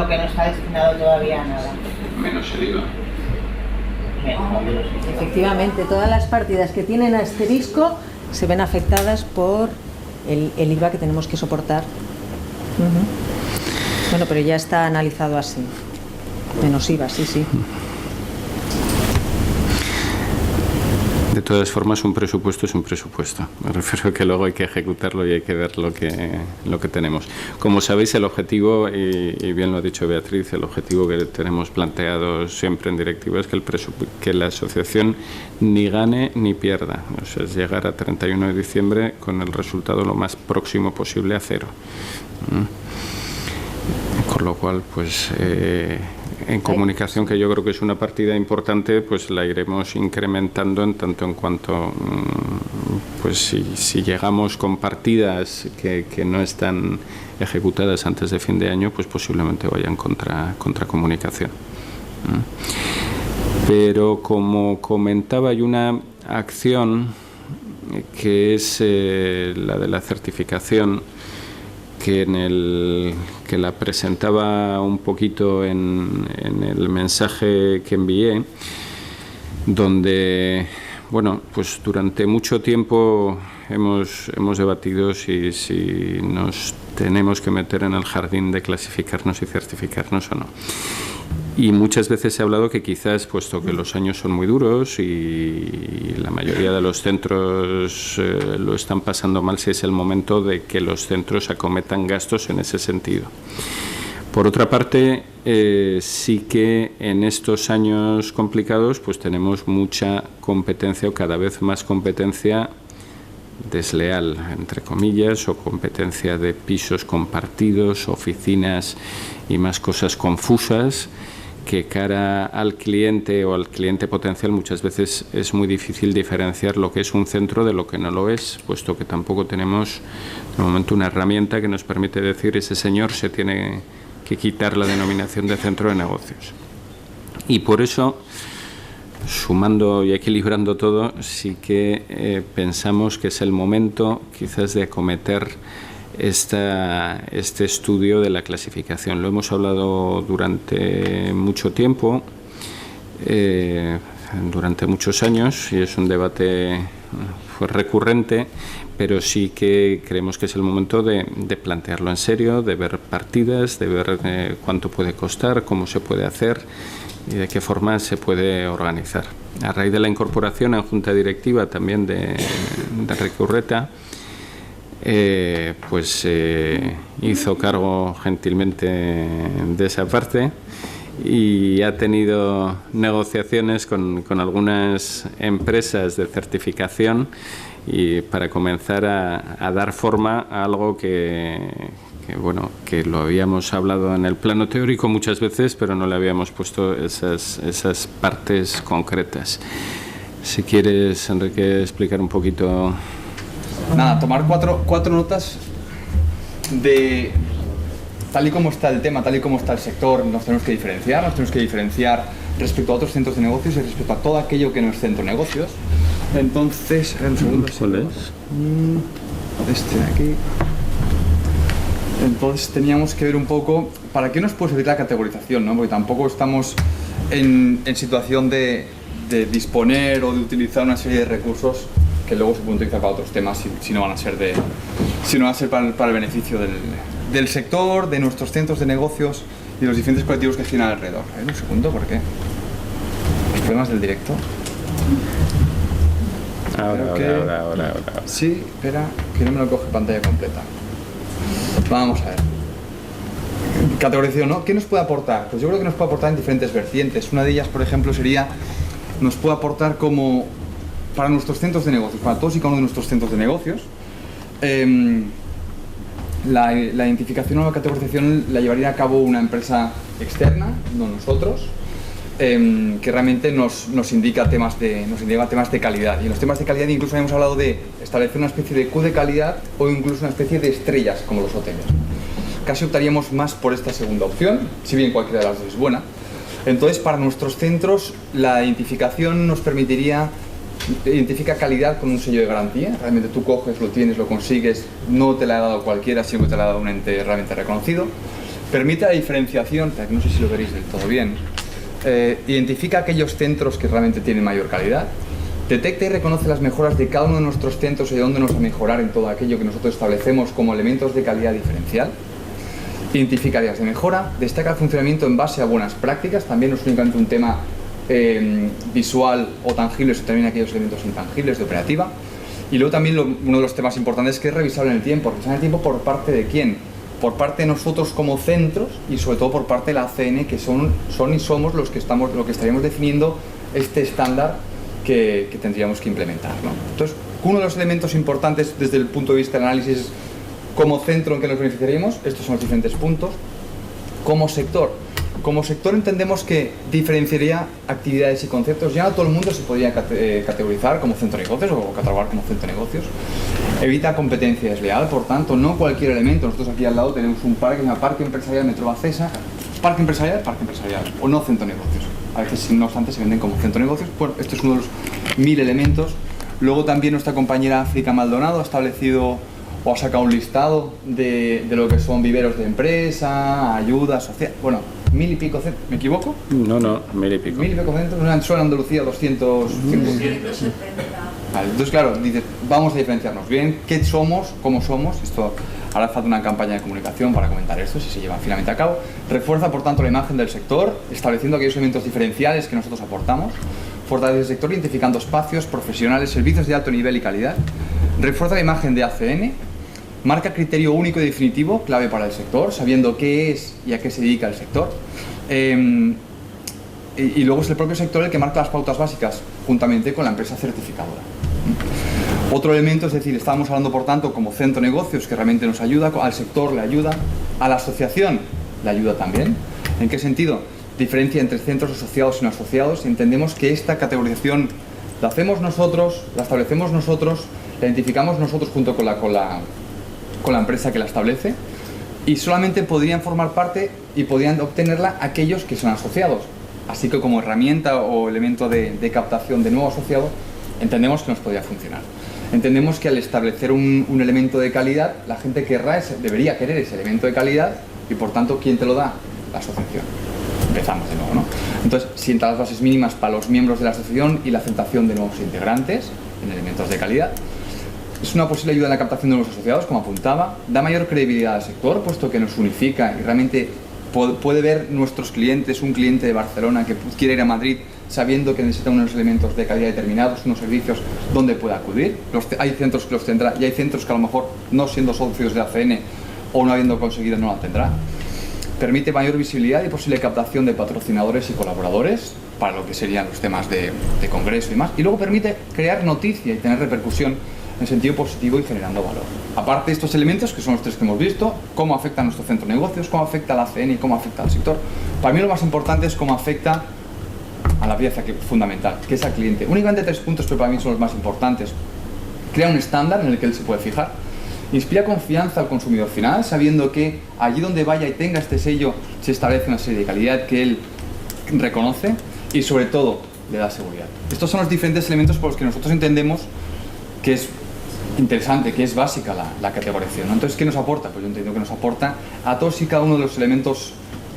que no está destinado todavía a nada. Menos el IVA. Efectivamente, todas las partidas que tienen asterisco se ven afectadas por el IVA que tenemos que soportar. Bueno, pero ya está analizado así. Menos IVA, sí. De todas formas, un presupuesto es un presupuesto. Me refiero a que luego hay que ejecutarlo y hay que ver lo que tenemos. Como sabéis, el objetivo, y bien lo ha dicho Beatriz, el objetivo que tenemos planteado siempre en directiva es que la asociación ni gane ni pierda. O sea, es llegar a 31 de diciembre con el resultado lo más próximo posible a cero. Con lo cual, pues en comunicación, que yo creo que es una partida importante, pues la iremos incrementando en tanto en cuanto, pues si llegamos con partidas que no están ejecutadas antes de fin de año, pues posiblemente vayan contra comunicación. Pero como comentaba, hay una acción que es la de la certificación, que la presentaba un poquito en el mensaje que envié, donde, bueno, pues durante mucho tiempo hemos debatido si nos tenemos que meter en el jardín de clasificarnos y certificarnos o no. Y muchas veces se ha hablado que quizás, puesto que los años son muy duros y la mayoría de los centros lo están pasando mal, si es el momento de que los centros acometan gastos en ese sentido. Por otra parte, sí que en estos años complicados pues tenemos mucha competencia, o cada vez más competencia desleal, entre comillas, o competencia de pisos compartidos, oficinas y más cosas confusas, que cara al cliente o al cliente potencial muchas veces es muy difícil diferenciar lo que es un centro de lo que no lo es, puesto que tampoco tenemos de momento una herramienta que nos permite decir ese señor se tiene que quitar la denominación de centro de negocios. Y por eso, sumando y equilibrando todo, sí que pensamos que es el momento quizás de acometer este estudio de la clasificación. Lo hemos hablado durante mucho tiempo, durante muchos años, y es un debate recurrente, pero sí que creemos que es el momento de plantearlo en serio, de ver partidas, de ver cuánto puede costar, cómo se puede hacer y de qué forma se puede organizar. A raíz de la incorporación en Junta Directiva también de Enrique Urreta, pues hizo cargo gentilmente de esa parte y ha tenido negociaciones con algunas empresas de certificación y para comenzar a dar forma a algo que lo habíamos hablado en el plano teórico muchas veces, pero no le habíamos puesto esas partes concretas. Si quieres, Enrique, explicar un poquito. Nada, tomar cuatro notas de tal y como está el tema, tal y como está el sector. Nos tenemos que diferenciar respecto a otros centros de negocios y respecto a todo aquello que no es centro de negocios. Entonces, un segundo. ¿Cuál es? Este de aquí. Entonces teníamos que ver un poco para qué nos puede servir la categorización, ¿no? Porque tampoco estamos en situación de disponer o de utilizar una serie de recursos que luego se pueden utilizar para otros temas si no van a ser de sino va a ser para el beneficio del sector, de nuestros centros de negocios y de los diferentes colectivos que giran alrededor. A ver, un segundo, ¿por qué? Los problemas del directo. Ahora. Sí, espera, que no me lo coge pantalla completa. Vamos a ver. Categorización, ¿no? ¿Qué nos puede aportar? Pues yo creo que nos puede aportar en diferentes vertientes. Una de ellas, por ejemplo, sería, nos puede aportar como para nuestros centros de negocios, para todos y cada uno de nuestros centros de negocios. La identificación o la categorización la llevaría a cabo una empresa externa, no nosotros, que realmente nos indica temas de calidad. Y en los temas de calidad incluso hemos hablado de establecer una especie de Q de calidad o incluso una especie de estrellas, como los hoteles. Casi optaríamos más por esta segunda opción, si bien cualquiera de las dos es buena. Entonces, para nuestros centros, la identificación nos permitiría identifica calidad con un sello de garantía. Realmente tú coges, lo tienes, lo consigues, no te la ha dado cualquiera, sino que te la ha dado un ente realmente reconocido. Permite la diferenciación, que no sé si lo veréis del todo bien. Identifica aquellos centros que realmente tienen mayor calidad. Detecta y reconoce las mejoras de cada uno de nuestros centros y de dónde nos va a mejorar en todo aquello que nosotros establecemos como elementos de calidad diferencial. Identifica áreas de mejora, destaca el funcionamiento en base a buenas prácticas, también no es únicamente un tema visual o tangible, sino también aquellos elementos intangibles de operativa. Y luego también uno de los temas importantes que es revisable en el tiempo. ¿Revisable en el tiempo por parte de quién? Por parte de nosotros como centros y sobre todo por parte de la ACN, que son y somos lo que estaríamos definiendo este estándar que tendríamos que implementar, ¿no? Entonces, uno de los elementos importantes desde el punto de vista del análisis es como centro en que nos beneficiaríamos. Estos son los diferentes puntos. Como sector entendemos que diferenciaría actividades y conceptos. Ya no todo el mundo se podría categorizar como centro de negocios o catalogar como centro de negocios. Evita competencia desleal, por tanto, no cualquier elemento. Nosotros aquí al lado tenemos un parque, una parque empresarial Metro Acesa, parque empresarial, o no centro de negocios. A veces, no obstante, se venden como centro de negocios. Bueno, esto es uno de los 1000 elementos. Luego también nuestra compañera África Maldonado ha establecido o ha sacado un listado de lo que son viveros de empresa, ayuda social. Bueno, 1000 y pico centros, ¿me equivoco? No, 1000 y pico. 1000 y pico centros, solo en Andalucía 270. Vale, entonces claro, dices, vamos a diferenciarnos bien, qué somos, cómo somos. Esto hará falta una campaña de comunicación para comentar esto, si se lleva finalmente a cabo. Refuerza por tanto la imagen del sector, estableciendo aquellos elementos diferenciales que nosotros aportamos. Fortalece el sector identificando espacios, profesionales, servicios de alto nivel y calidad. Refuerza la imagen de ACN. Marca criterio único y definitivo, clave para el sector, sabiendo qué es y a qué se dedica el sector. Y luego es el propio sector el que marca las pautas básicas, juntamente con la empresa certificadora. Otro elemento, es decir, estábamos hablando por tanto como centro de negocios, que realmente nos ayuda, al sector le ayuda, a la asociación le ayuda también. ¿En qué sentido? Diferencia entre centros asociados y no asociados. Entendemos que esta categorización la hacemos nosotros, la establecemos nosotros, la identificamos nosotros junto con la empresa que la establece, y solamente podrían formar parte y podrían obtenerla aquellos que son asociados. Así que como herramienta o elemento de captación de nuevo asociado, entendemos que nos podría funcionar. Entendemos que al establecer un elemento de calidad, la gente debería querer ese elemento de calidad y por tanto, ¿quién te lo da? La asociación. Empezamos de nuevo, ¿no? Entonces, sienta las bases mínimas para los miembros de la asociación y la aceptación de nuevos integrantes en elementos de calidad. Es una posible ayuda en la captación de nuevos asociados, como apuntaba. Da mayor credibilidad al sector, puesto que nos unifica y realmente puede ver nuestros clientes, un cliente de Barcelona que quiere ir a Madrid sabiendo que necesita unos elementos de calidad determinados, unos servicios donde pueda acudir. Hay centros que los tendrá y hay centros que a lo mejor no siendo socios de ACN o no habiendo conseguido no la tendrá. Permite mayor visibilidad y posible captación de patrocinadores y colaboradores para lo que serían los temas de congreso y más. Y luego permite crear noticia y tener repercusión en sentido positivo y generando valor. Aparte de estos elementos, que son los tres que hemos visto, cómo afecta a nuestro centro de negocios, cómo afecta a la ACN y cómo afecta al sector. Para mí lo más importante es cómo afecta a la pieza fundamental, que es al cliente. Únicamente 3 puntos, pero para mí son los más importantes. Crea un estándar en el que él se puede fijar. Inspira confianza al consumidor final, sabiendo que allí donde vaya y tenga este sello se establece una serie de calidad que él reconoce y sobre todo le da seguridad. Estos son los diferentes elementos por los que nosotros entendemos que es interesante, que es básica la categorización, ¿no? Entonces, ¿qué nos aporta? Pues yo entiendo que nos aporta a todos y cada uno de los elementos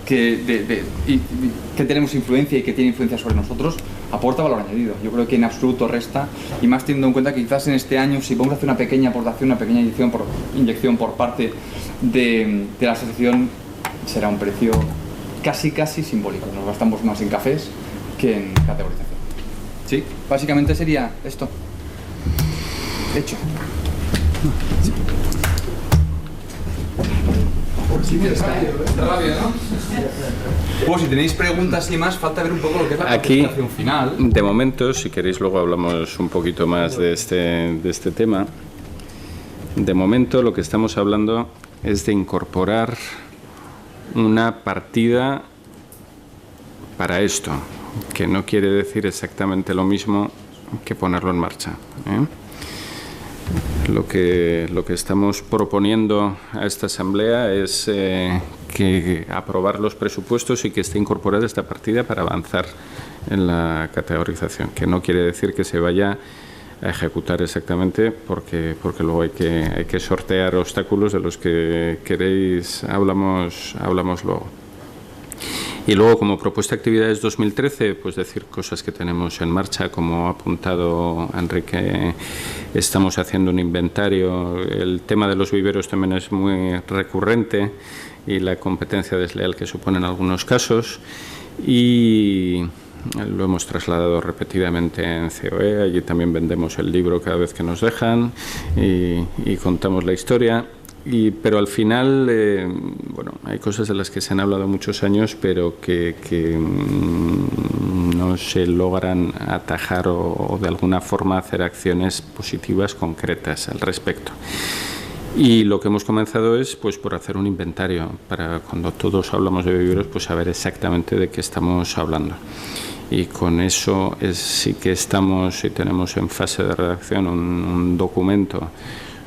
que tenemos influencia y que tiene influencia sobre nosotros, aporta valor añadido. Yo creo que en absoluto resta, y más teniendo en cuenta que quizás en este año, si podemos hacer una pequeña aportación, una pequeña inyección por parte de la asociación, será un precio casi simbólico. Nos gastamos más en cafés que en categorización. Sí, básicamente sería esto. Hecho. Sí. Rápido, ¿no? Pues si tenéis preguntas y más, falta ver un poco lo que es la presentación final. De momento, si queréis luego hablamos un poquito más de este tema. De momento lo que estamos hablando es de incorporar una partida para esto, que no quiere decir exactamente lo mismo que ponerlo en marcha, ¿eh? Lo que estamos proponiendo a esta asamblea es que aprobar los presupuestos y que esté incorporada esta partida para avanzar en la categorización, que no quiere decir que se vaya a ejecutar exactamente, porque luego hay que sortear obstáculos de los que queréis hablamos luego. Y luego, como propuesta de actividades 2013, pues decir cosas que tenemos en marcha, como ha apuntado Enrique, estamos haciendo un inventario. El tema de los viveros también es muy recurrente y la competencia desleal que supone en algunos casos. Y lo hemos trasladado repetidamente en COE, allí también vendemos el libro cada vez que nos dejan y contamos la historia. Pero al final, bueno, hay cosas de las que se han hablado muchos años, pero que no se logran atajar o de alguna forma hacer acciones positivas concretas al respecto. Y lo que hemos comenzado es pues por hacer un inventario para cuando todos hablamos de viveros, pues saber exactamente de qué estamos hablando. Y con eso sí que estamos y tenemos en fase de redacción un documento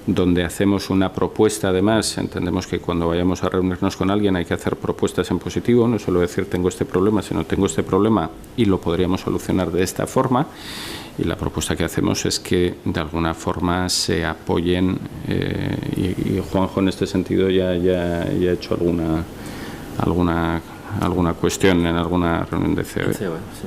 donde hacemos una propuesta. Además, entendemos que cuando vayamos a reunirnos con alguien hay que hacer propuestas en positivo, no solo decir tengo este problema, sino tengo este problema y lo podríamos solucionar de esta forma. Y la propuesta que hacemos es que de alguna forma se apoyen, y Juanjo en este sentido ya ha hecho alguna cuestión en alguna reunión de COE. Sí, sí.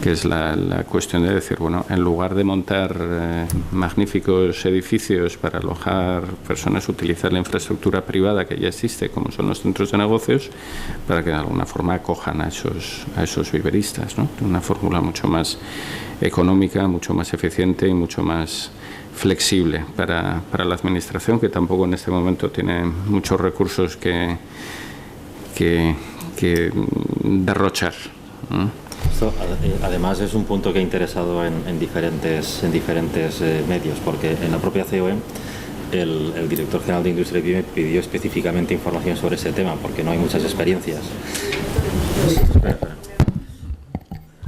Que es la cuestión de decir, bueno, en lugar de montar magníficos edificios para alojar personas, utilizar la infraestructura privada que ya existe, como son los centros de negocios, para que de alguna forma acojan a esos viveristas, ¿no? De una fórmula mucho más económica, mucho más eficiente y mucho más flexible para la administración, que tampoco en este momento tiene muchos recursos que derrochar, ¿no? Esto, además, es un punto que ha interesado en diferentes medios, porque en la propia COE el director general de Industria y PYME pidió específicamente información sobre ese tema, porque no hay muchas experiencias.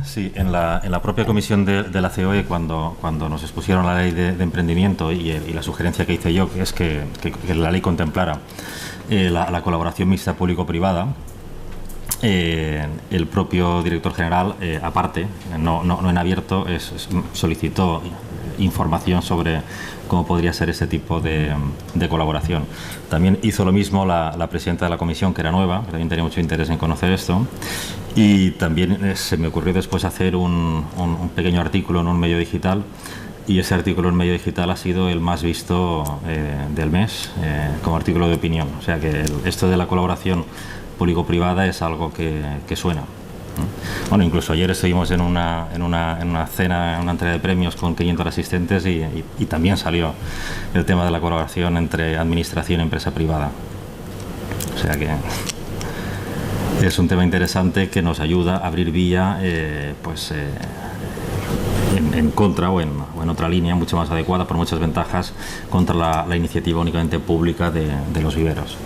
Sí, en la propia comisión de la COE, cuando nos expusieron la ley de emprendimiento y la sugerencia que hice yo, que es que la ley contemplara la colaboración mixta público-privada, el propio director general, aparte, no en abierto, solicitó información sobre cómo podría ser ese tipo de colaboración. También hizo lo mismo la presidenta de la comisión, que era nueva, que también tenía mucho interés en conocer esto, y también se me ocurrió después hacer un pequeño artículo en un medio digital, y ese artículo en medio digital ha sido el más visto del mes como artículo de opinión. O sea que esto de la colaboración público-privada es algo que suena. Bueno, incluso ayer estuvimos en una cena, en una entrega de premios con 500 asistentes y también salió el tema de la colaboración entre administración y empresa privada. O sea que es un tema interesante que nos ayuda a abrir vía en contra o en otra línea mucho más adecuada, por muchas ventajas, contra la iniciativa únicamente pública de los viveros.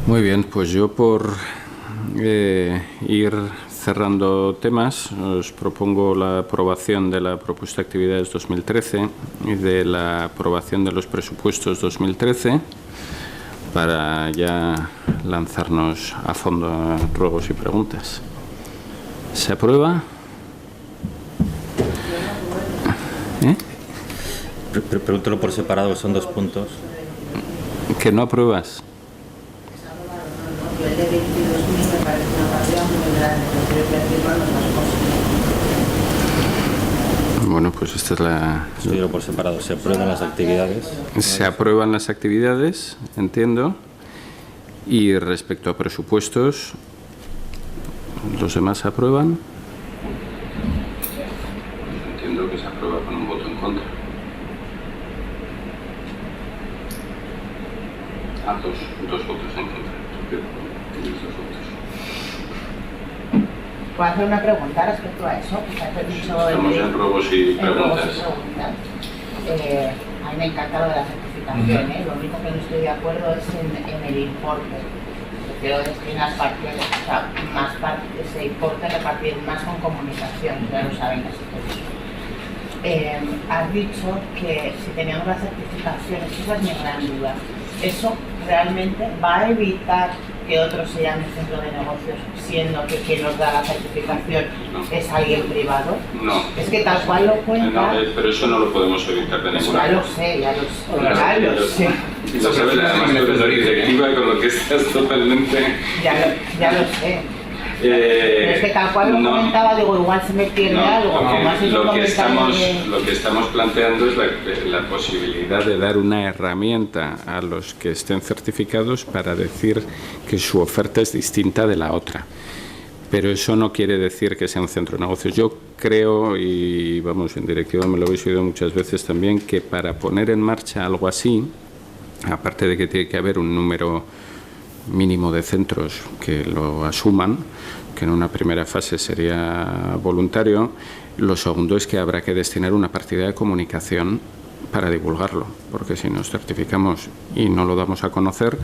Muy bien, pues yo por ir cerrando temas, os propongo la aprobación de la propuesta de actividades 2013 y de la aprobación de los presupuestos 2013 para ya lanzarnos a fondo a ruegos y preguntas. ¿Se aprueba? Pregúntalo por separado, son 2 puntos. ¿Que no apruebas? el de 22.000 me parece una partida muy grande, pero creo que decirlo no es más posible. Bueno, pues esta es la... Estudio por separado. Se aprueban las actividades. Se aprueban las actividades, entiendo, y respecto a presupuestos, ¿los demás se aprueban? Entiendo que se aprueba con un voto en contra. Dos votos en contra. Tienes 2 votos. ¿Puedo hacer una pregunta respecto a eso? Estamos en robos y preguntas. A mí me encanta lo de la certificación, Lo único que no estoy de acuerdo es en el importe. Quiero destinar más parte de ese importe, repartir más con comunicación, ya lo saben las cosas. Has dicho que si teníamos la certificación, esa es mi gran duda, ¿eso realmente va a evitar que otro se llame centro de negocios, siendo que quien nos da la certificación es alguien privado? No. Es que tal cual lo cuenta... No, pero eso no lo podemos evitar de ninguna manera. Ya lo sé. Lo sabes, además tú eres la directiva, con lo que estás totalmente... Ya lo sé. Pero es que tal cual lo comentaba, digo, igual se me pierde algo. Lo que estamos planteando es la posibilidad de dar una herramienta a los que estén certificados para decir que su oferta es distinta de la otra. Pero eso no quiere decir que sea un centro de negocios. Yo creo, y vamos, en directiva me lo habéis oído muchas veces también, que para poner en marcha algo así, aparte de que tiene que haber un número mínimo de centros que lo asuman, que en una primera fase sería voluntario, lo segundo es que habrá que destinar una partida de comunicación para divulgarlo, porque si nos certificamos y no lo damos a conocer,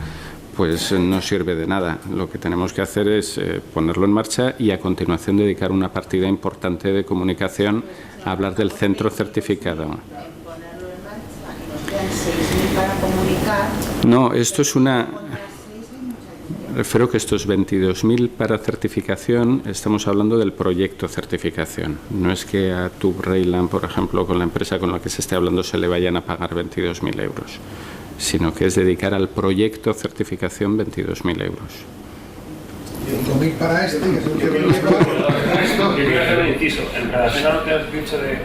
pues no sirve de nada. Lo que tenemos que hacer es ponerlo en marcha y a continuación dedicar una partida importante de comunicación a hablar del centro certificado. No, esto es una... Refiero que estos 22.000 para certificación, estamos hablando del proyecto certificación. No es que a Tube Rayland, por ejemplo, con la empresa con la que se esté hablando, se le vayan a pagar 22.000 euros, sino que es dedicar al proyecto certificación 22.000 euros. ¿Y 5.000 para este? ¿Que es el que me lo Yo quiero hacer un inciso. En relación a lo que has dicho de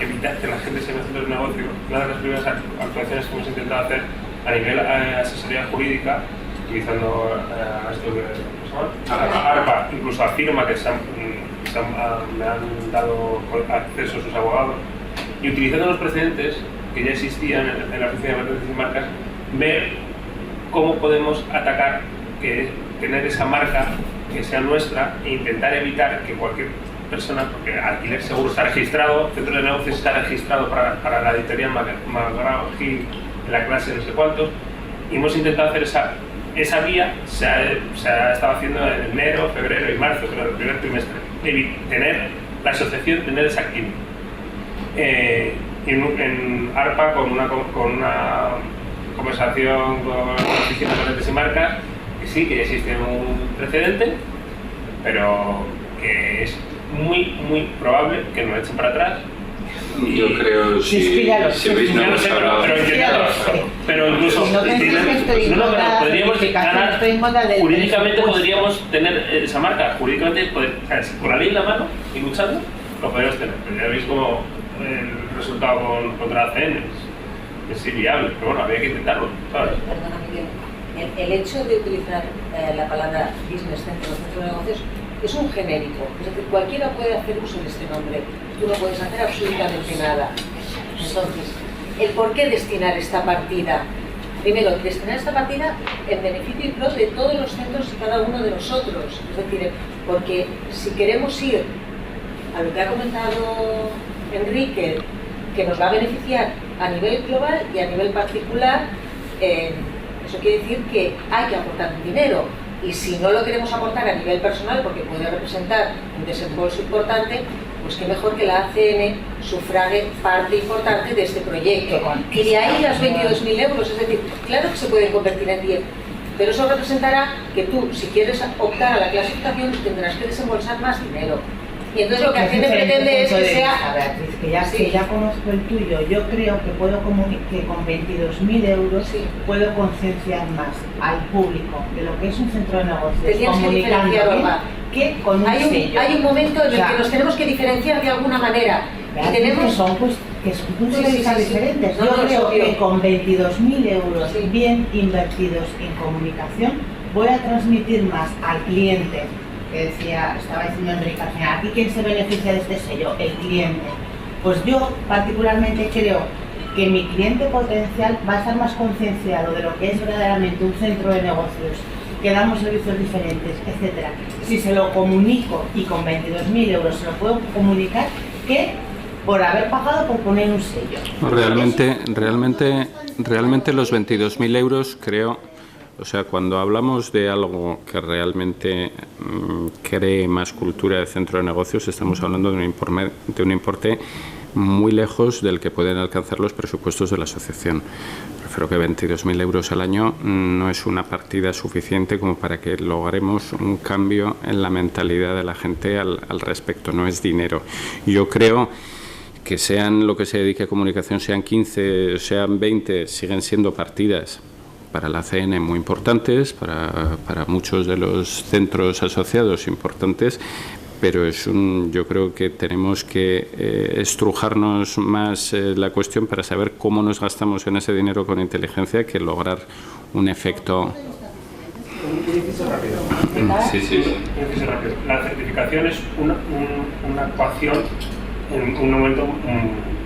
evitar que la gente se meta en el negocio, una de las primeras actuaciones que hemos intentado hacer a nivel asesoría jurídica, utilizando ARPA, incluso afirma que me han dado acceso a sus abogados, y utilizando los precedentes que ya existían en la Oficina de Patentes y Marcas, ver cómo podemos atacar, tener esa marca que sea nuestra e intentar evitar que cualquier persona, porque Alquiler Seguro está registrado, Centro de Negocios está registrado para la editorial McGraw-Hill en la clase no sé cuántos, y hemos intentado hacer esa vía. Se ha estado haciendo en enero, febrero y marzo, pero el primer trimestre, tener la asociación, tener esa actividad. En ARPA, con una conversación con la Oficina de Patentes y Marcas, que sí, que ya existe un precedente, pero que es muy, muy probable que nos echen para atrás. Yo creo pero incluso jurídicamente podríamos tener esa marca, jurídicamente con la ley en la mano y luchando, lo podríamos tener. Pero ya veis como el resultado contra ACN es inviable, pero bueno, había que intentarlo, ¿sabes? Perdona, Miguel. El hecho de utilizar la palabra business center o centro de negocios es un genérico, es decir, cualquiera puede hacer uso de este nombre, tú no puedes hacer absolutamente nada. Entonces, el por qué destinar esta partida. Primero, destinar esta partida en beneficio y pro de todos los centros y cada uno de nosotros. Es decir, porque si queremos ir a lo que ha comentado Enrique, que nos va a beneficiar a nivel global y a nivel particular, eso quiere decir que hay que aportar dinero. Y si no lo queremos aportar a nivel personal, porque puede representar un desembolso importante, pues qué mejor que la ACN sufrague parte importante de este proyecto. Y de ahí las 22.000 euros, es decir, claro que se pueden convertir en 10, pero eso representará que tú, si quieres optar a la clasificación, tendrás que desembolsar más dinero. Y entonces lo que ACN pretende es que sea... Beatriz, que ya conozco el tuyo, yo creo que puedo que con 22.000 euros puedo concienciar más al público de lo que es un centro de negocios, comunicando que con un sello. Hay un momento en el que nos tenemos que diferenciar de alguna manera. Y tenemos que son puntos de vista diferentes. Yo creo que con 22.000 euros bien invertidos en comunicación voy a transmitir más al cliente, que estaba diciendo Enrique al final, ¿aquí quién se beneficia de este sello? El cliente. Pues yo particularmente creo que mi cliente potencial va a estar más concienciado de lo que es verdaderamente un centro de negocios, que damos servicios diferentes, etcétera. Si se lo comunico y con 22.000 euros se lo puedo comunicar, que por haber pagado por poner un sello. Realmente los 22.000 euros creo, o sea, cuando hablamos de algo que realmente cree más cultura de centro de negocios, estamos hablando de un importe muy lejos del que pueden alcanzar los presupuestos de la asociación. Prefiero que 22.000 euros al año no es una partida suficiente como para que logremos un cambio en la mentalidad de la gente al respecto, no es dinero. Yo creo que sean lo que se dedique a comunicación, sean 15, sean 20, siguen siendo partidas para la ACN muy importantes, para muchos de los centros asociados importantes, pero yo creo que tenemos que estrujarnos más la cuestión para saber cómo nos gastamos en ese dinero con inteligencia que lograr un efecto. Un inciso rápido. Sí. La certificación es una ecuación en un momento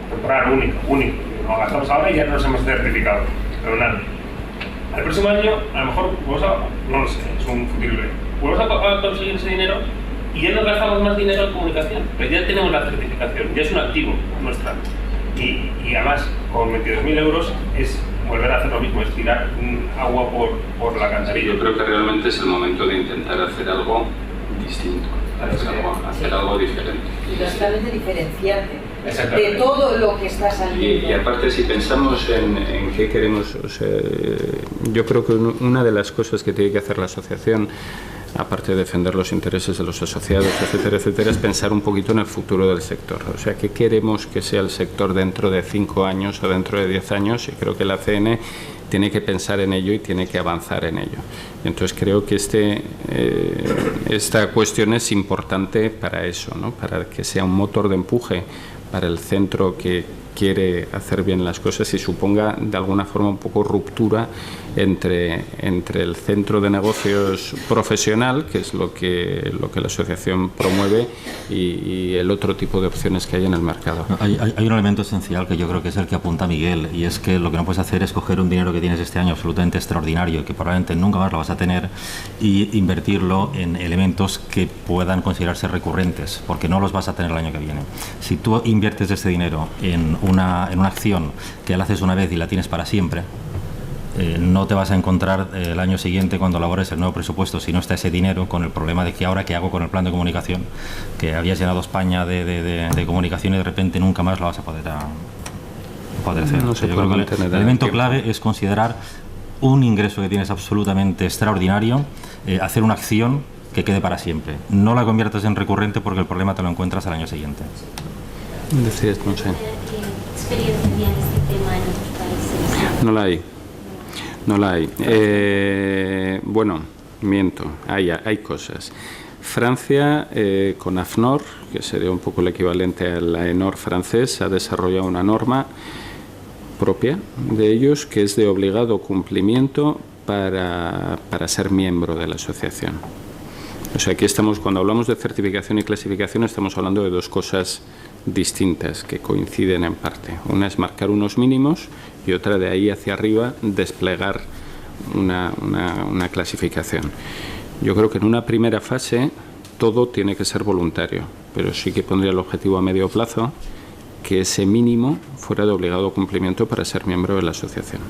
temporal único. Lo gastamos ahora y ya nos hemos certificado. Pero nada. Al próximo año, a lo mejor, no lo sé, es un futuro. Volvemos a conseguir ese dinero y ya no gastamos más dinero en comunicación, pero ya tenemos la certificación, ya es un activo nuestra. Y además, con 22.000 euros es volver a hacer lo mismo, es tirar agua por la cantarilla. Yo creo que realmente es el momento de intentar hacer algo distinto, hacer algo diferente. Y básicamente diferenciarte de todo lo que está saliendo. Y aparte, si pensamos en qué queremos, o sea, yo creo que una de las cosas que tiene que hacer la asociación, aparte de defender los intereses de los asociados, etcétera, etcétera, es pensar un poquito en el futuro del sector. O sea, ¿qué queremos que sea el sector dentro de 5 años o dentro de 10 años? Y creo que la ACN tiene que pensar en ello y tiene que avanzar en ello. Entonces creo que esta cuestión es importante para eso, ¿no? Para que sea un motor de empuje para el centro que quiere hacer bien las cosas y suponga de alguna forma un poco ruptura entre el centro de negocios profesional, que es lo que la asociación promueve, y el otro tipo de opciones que hay en el mercado. Hay un elemento esencial que yo creo que es el que apunta Miguel, y es que lo que no puedes hacer es coger un dinero que tienes este año absolutamente extraordinario, que probablemente nunca más lo vas a tener, y invertirlo en elementos que puedan considerarse recurrentes, porque no los vas a tener el año que viene. Si tú inviertes este dinero en una acción que la haces una vez y la tienes para siempre, no te vas a encontrar el año siguiente, cuando elabores el nuevo presupuesto, si no está ese dinero, con el problema de que ahora qué hago con el plan de comunicación, que habías llenado España de comunicación y de repente nunca más lo vas a poder hacer. No se Yo puede creo que el elemento clave es considerar un ingreso que tienes absolutamente extraordinario, hacer una acción que quede para siempre. No la conviertas en recurrente, porque el problema te lo encuentras al año siguiente. Decías, no sé. ¿Qué experiencia tiene este tema en otros países? No la hay. Bueno, miento, hay cosas. Francia, con AFNOR, que sería un poco el equivalente a la ENOR francés, ha desarrollado una norma propia de ellos que es de obligado cumplimiento para ser miembro de la asociación. O sea, aquí estamos, cuando hablamos de certificación y clasificación, estamos hablando de dos cosas distintas que coinciden en parte. Una es marcar unos mínimos y otra, de ahí hacia arriba, desplegar una clasificación. Yo creo que en una primera fase todo tiene que ser voluntario, pero sí que pondría el objetivo a medio plazo que ese mínimo fuera de obligado cumplimiento para ser miembro de la asociación.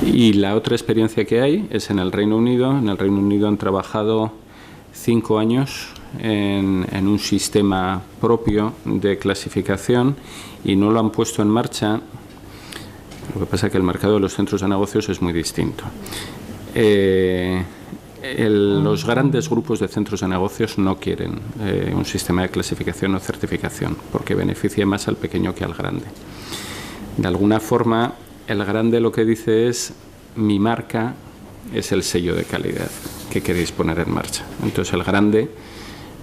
Y la otra experiencia que hay es en el Reino Unido. En el Reino Unido han trabajado 5 años en un sistema propio de clasificación y no lo han puesto en marcha. Lo que pasa es que el mercado de los centros de negocios es muy distinto. Los grandes grupos de centros de negocios no quieren un sistema de clasificación o certificación porque beneficia más al pequeño que al grande. De alguna forma, el grande lo que dice es: mi marca es el sello de calidad que queréis poner en marcha. Entonces el grande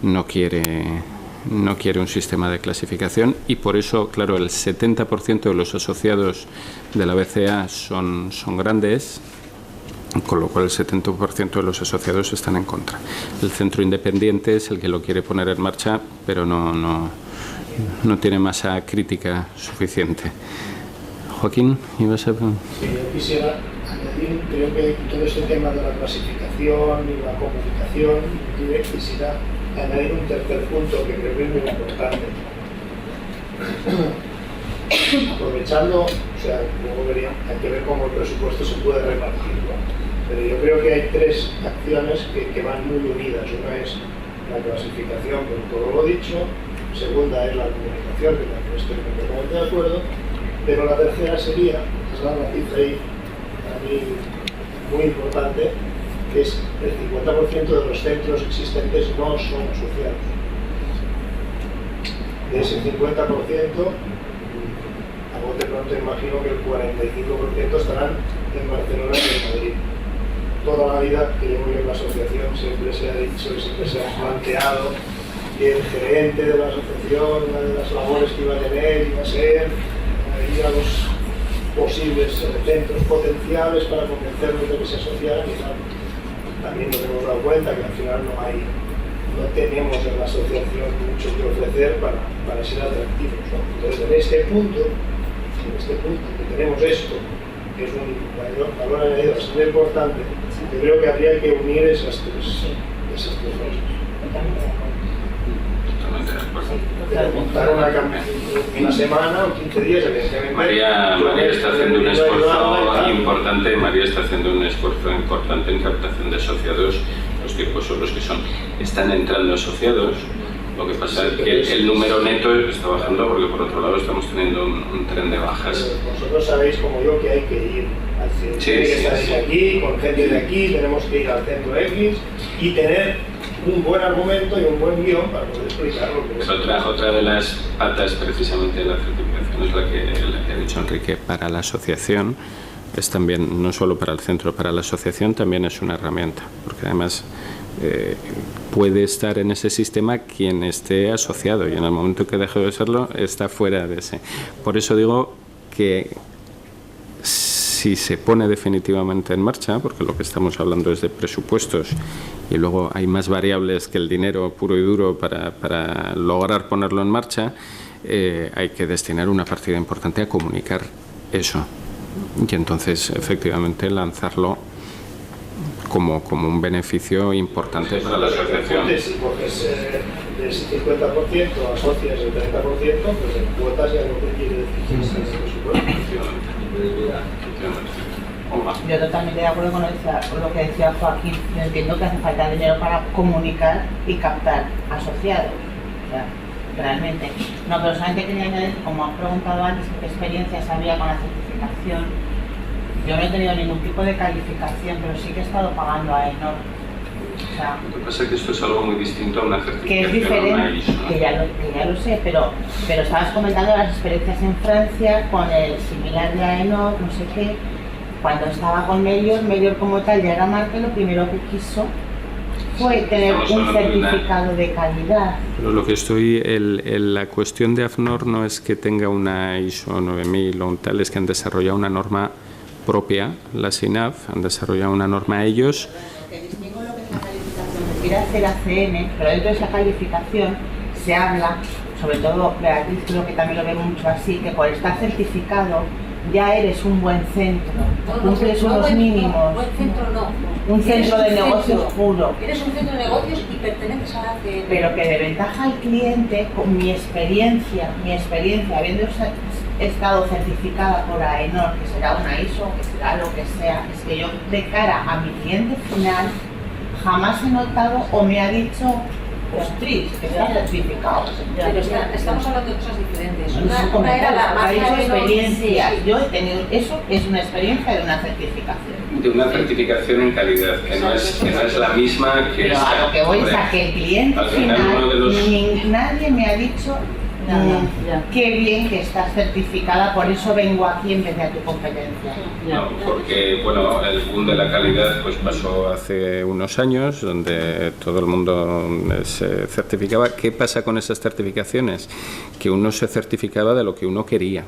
no quiere un sistema de clasificación y por eso, claro, el 70% de los asociados de la BCA son grandes, con lo cual el 70% de los asociados están en contra. El centro independiente es el que lo quiere poner en marcha, pero no tiene masa crítica suficiente. Joaquín, ¿ibas a...? Sí, yo quisiera añadir, creo que todo ese tema de la clasificación y la comunicación, quisiera añadir un tercer punto que creo que es muy importante. Aprovechando, o sea, luego hay que ver cómo el presupuesto se puede repartir, ¿no? Pero yo creo que hay tres acciones que van muy unidas. Una es la clasificación, con todo lo dicho. Segunda es la comunicación, que también estoy completamente de acuerdo. Pero la tercera sería, es la cifra ahí, para mí muy importante, que es el 50% de los centros existentes no son asociados. De ese 50%, a bote pronto imagino que el 45% estarán en Barcelona y en Madrid. Toda la vida que llevo yo en la asociación siempre se ha dicho y siempre se ha planteado que el gerente de la asociación, una de las labores que iba a tener, iba a ser ir a los posibles centros potenciales para convencerlos de que se asociaran y tal. También nos hemos dado cuenta que al final no tenemos en la asociación mucho que ofrecer para ser atractivos, ¿no? Entonces en este punto que tenemos esto, que es un valor añadido bastante importante, yo creo que habría que unir esas tres cosas. Montar una semana o 15 días. María está haciendo un esfuerzo importante. María está haciendo un esfuerzo importante en captación de asociados. Los tiempos son los que son. Están entrando asociados. Lo que pasa es que el número neto está bajando porque por otro lado estamos teniendo un tren de bajas. Vosotros sabéis como yo que hay que ir al centro. Sí, que estar aquí, con gente de aquí, tenemos que ir al centro X y tener un buen argumento y un buen guión para poder explicar lo que es. Otra de las patas precisamente de la certificación es la que ha dicho Enrique. Para la asociación es también, no solo para el centro, para la asociación también es una herramienta, porque además puede estar en ese sistema quien esté asociado y en el momento que deje de serlo está fuera de ese. Por eso digo que si se pone definitivamente en marcha, porque lo que estamos hablando es de presupuestos y luego hay más variables que el dinero puro y duro para lograr ponerlo en marcha, hay que destinar una partida importante a comunicar eso y entonces efectivamente lanzarlo como un beneficio importante para la asociación. Si coges del 50%, asocias el 30%, pues en cuotas ya lo que quiere decir es el presupuesto. Yo totalmente de acuerdo con lo que decía Joaquín. Yo entiendo que hace falta dinero para comunicar y captar asociados. O sea, realmente. No, pero solamente quería añadir, como has preguntado antes, qué experiencias había con la certificación. Yo no he tenido ningún tipo de calificación, pero sí que he estado pagando a Enor. O sea, lo que pasa es que esto es algo muy distinto a una certificación. Que es diferente, que ya lo sé, pero estabas comentando las experiencias en Francia con el similar de Aenor, no sé qué. Cuando estaba con Melior como tal ya era marca, lo primero que quiso fue tener un certificado de calidad. Pero lo que la cuestión de AFNOR no es que tenga una ISO 9000 o un tal, es que han desarrollado una norma propia, la SINAF, han desarrollado una norma ellos. Quiere hacer ACN, pero dentro de esa calificación se habla, sobre todo Beatriz creo que también lo ve mucho así, que por estar certificado ya eres un buen centro, cumples unos mínimos. Buen centro no. Un centro de negocios puro. Eres un centro de negocios y perteneces a la ACN. Pero que de ventaja al cliente, con mi experiencia, habiendo estado certificada por AENOR, que será una ISO, que será lo que sea, es que yo de cara a mi cliente final jamás he notado o me ha dicho ostras, que está certificado. Pero estamos hablando de cosas diferentes. Una era la experiencia. Sí. Yo he tenido, eso es una experiencia de una certificación. de una certificación en calidad, que no es la misma que pero a lo que voy es a que el cliente final, nadie me ha dicho qué bien que estás certificada, por eso vengo aquí en vez de a tu competencia. No, porque bueno, el boom de la calidad pues pasó hace unos años, donde todo el mundo se certificaba. ¿Qué pasa con esas certificaciones? Que uno se certificaba de lo que uno quería.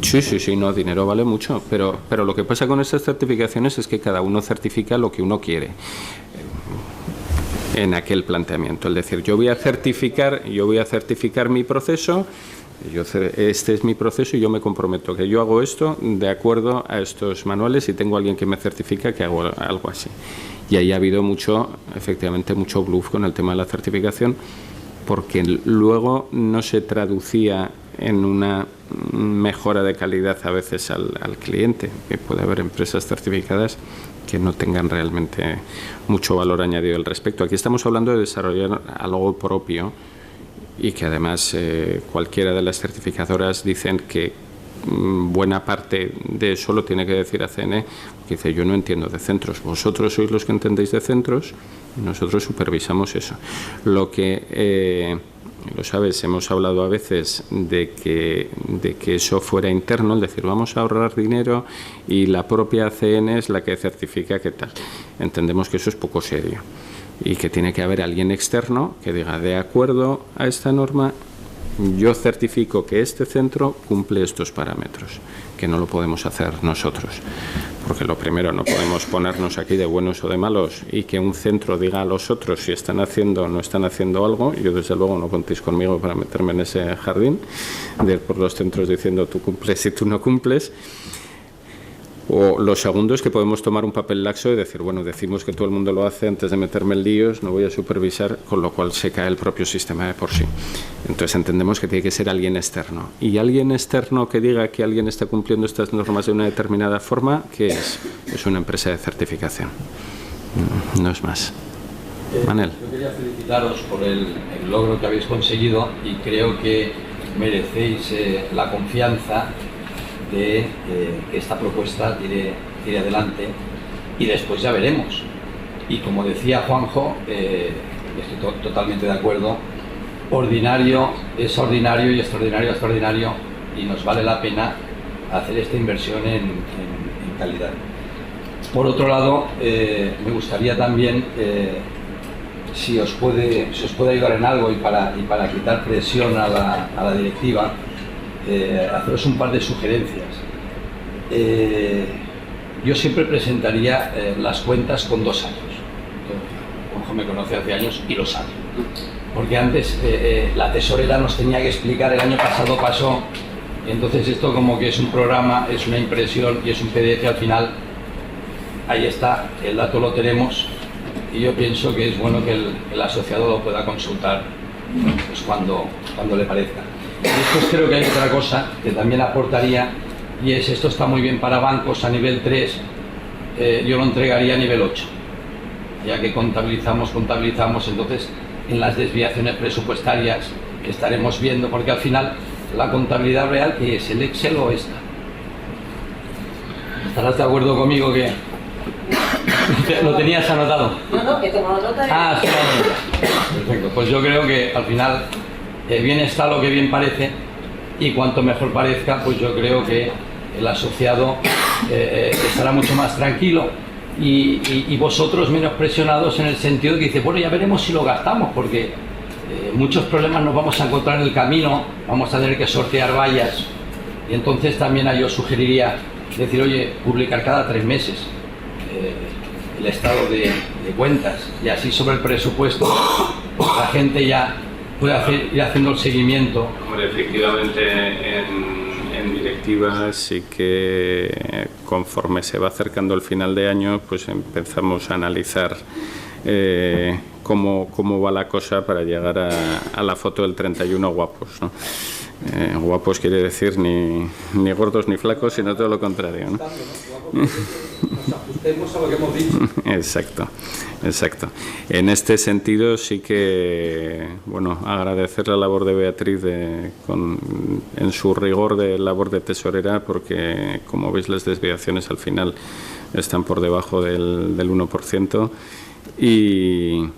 Sí, no, dinero vale mucho, pero lo que pasa con estas certificaciones es que cada uno certifica lo que uno quiere en aquel planteamiento. Es decir, yo voy a certificar mi proceso, este es mi proceso y yo me comprometo que yo hago esto de acuerdo a estos manuales y tengo alguien que me certifica que hago algo así. Y ahí ha habido efectivamente mucho bluff con el tema de la certificación, porque luego no se traducía en una mejora de calidad a veces al cliente, que puede haber empresas certificadas que no tengan realmente mucho valor añadido al respecto. Aquí estamos hablando de desarrollar algo propio y que además cualquiera de las certificadoras dicen que buena parte de eso lo tiene que decir ACN, que dice: yo no entiendo de centros, vosotros sois los que entendéis de centros y nosotros supervisamos eso. Lo que lo sabes, hemos hablado a veces de que eso fuera interno, es decir, vamos a ahorrar dinero y la propia ACN es la que certifica qué tal. Entendemos que eso es poco serio y que tiene que haber alguien externo que diga: de acuerdo a esta norma, yo certifico que este centro cumple estos parámetros, que no lo podemos hacer nosotros. Porque lo primero, no podemos ponernos aquí de buenos o de malos y que un centro diga a los otros si están haciendo o no están haciendo algo. Yo desde luego no contéis conmigo para meterme en ese jardín de ir por los centros diciendo tú cumples y tú no cumples. O lo segundo es que podemos tomar un papel laxo y decir: bueno, decimos que todo el mundo lo hace, antes de meterme en líos no voy a supervisar, con lo cual se cae el propio sistema de por sí. Entonces entendemos que tiene que ser alguien externo. Y alguien externo que diga que alguien está cumpliendo estas normas de una determinada forma, ¿qué es? Es una empresa de certificación. No es más. Manel. Yo quería felicitaros por el logro que habéis conseguido y creo que merecéis la confianza de que esta propuesta tire adelante y después ya veremos. Y como decía Juanjo, estoy totalmente de acuerdo, ordinario es ordinario y extraordinario es extraordinario, y nos vale la pena hacer esta inversión en calidad. Por otro lado, me gustaría también, si os puede ayudar en algo y para quitar presión a la directiva, haceros un par de sugerencias. Yo siempre presentaría las cuentas con 2 años. Juanjo me conoce hace años y lo sabe. Porque antes la tesorera nos tenía que explicar, el año pasado pasó, y entonces esto como que es un programa, es una impresión y es un PDF al final. Ahí está, el dato lo tenemos y yo pienso que es bueno que el asociado lo pueda consultar pues cuando le parezca. Y después creo que hay otra cosa que también aportaría, y es: esto está muy bien para bancos a nivel 3, yo lo entregaría a nivel 8, ya que contabilizamos, entonces en las desviaciones presupuestarias que estaremos viendo, porque al final la contabilidad real, ¿qué es? ¿El Excel o esta? ¿Estarás de acuerdo conmigo que lo tenías anotado? No, que he tomado nota. Sí, perfecto. Pues yo creo que al final bien está lo que bien parece, y cuanto mejor parezca, pues yo creo que el asociado estará mucho más tranquilo y vosotros menos presionados, en el sentido de que dice: bueno, ya veremos si lo gastamos, porque muchos problemas nos vamos a encontrar en el camino, vamos a tener que sortear vallas, y entonces también yo sugeriría decir: oye, publicar cada 3 meses el estado de cuentas, y así sobre el presupuesto la gente ya puede ir haciendo el seguimiento. Hombre, efectivamente en directiva sí que conforme se va acercando el final de año, pues empezamos a analizar cómo va la cosa para llegar a la foto del 31 guapos, ¿no? Guapos quiere decir ni gordos ni flacos, sino todo lo contrario, ¿no? Nos ajustemos a lo que hemos dicho. Exacto, exacto. En este sentido sí que, bueno, agradecer la labor de Beatriz en su rigor de labor de tesorera, porque como veis las desviaciones al final están por debajo del 1%. Y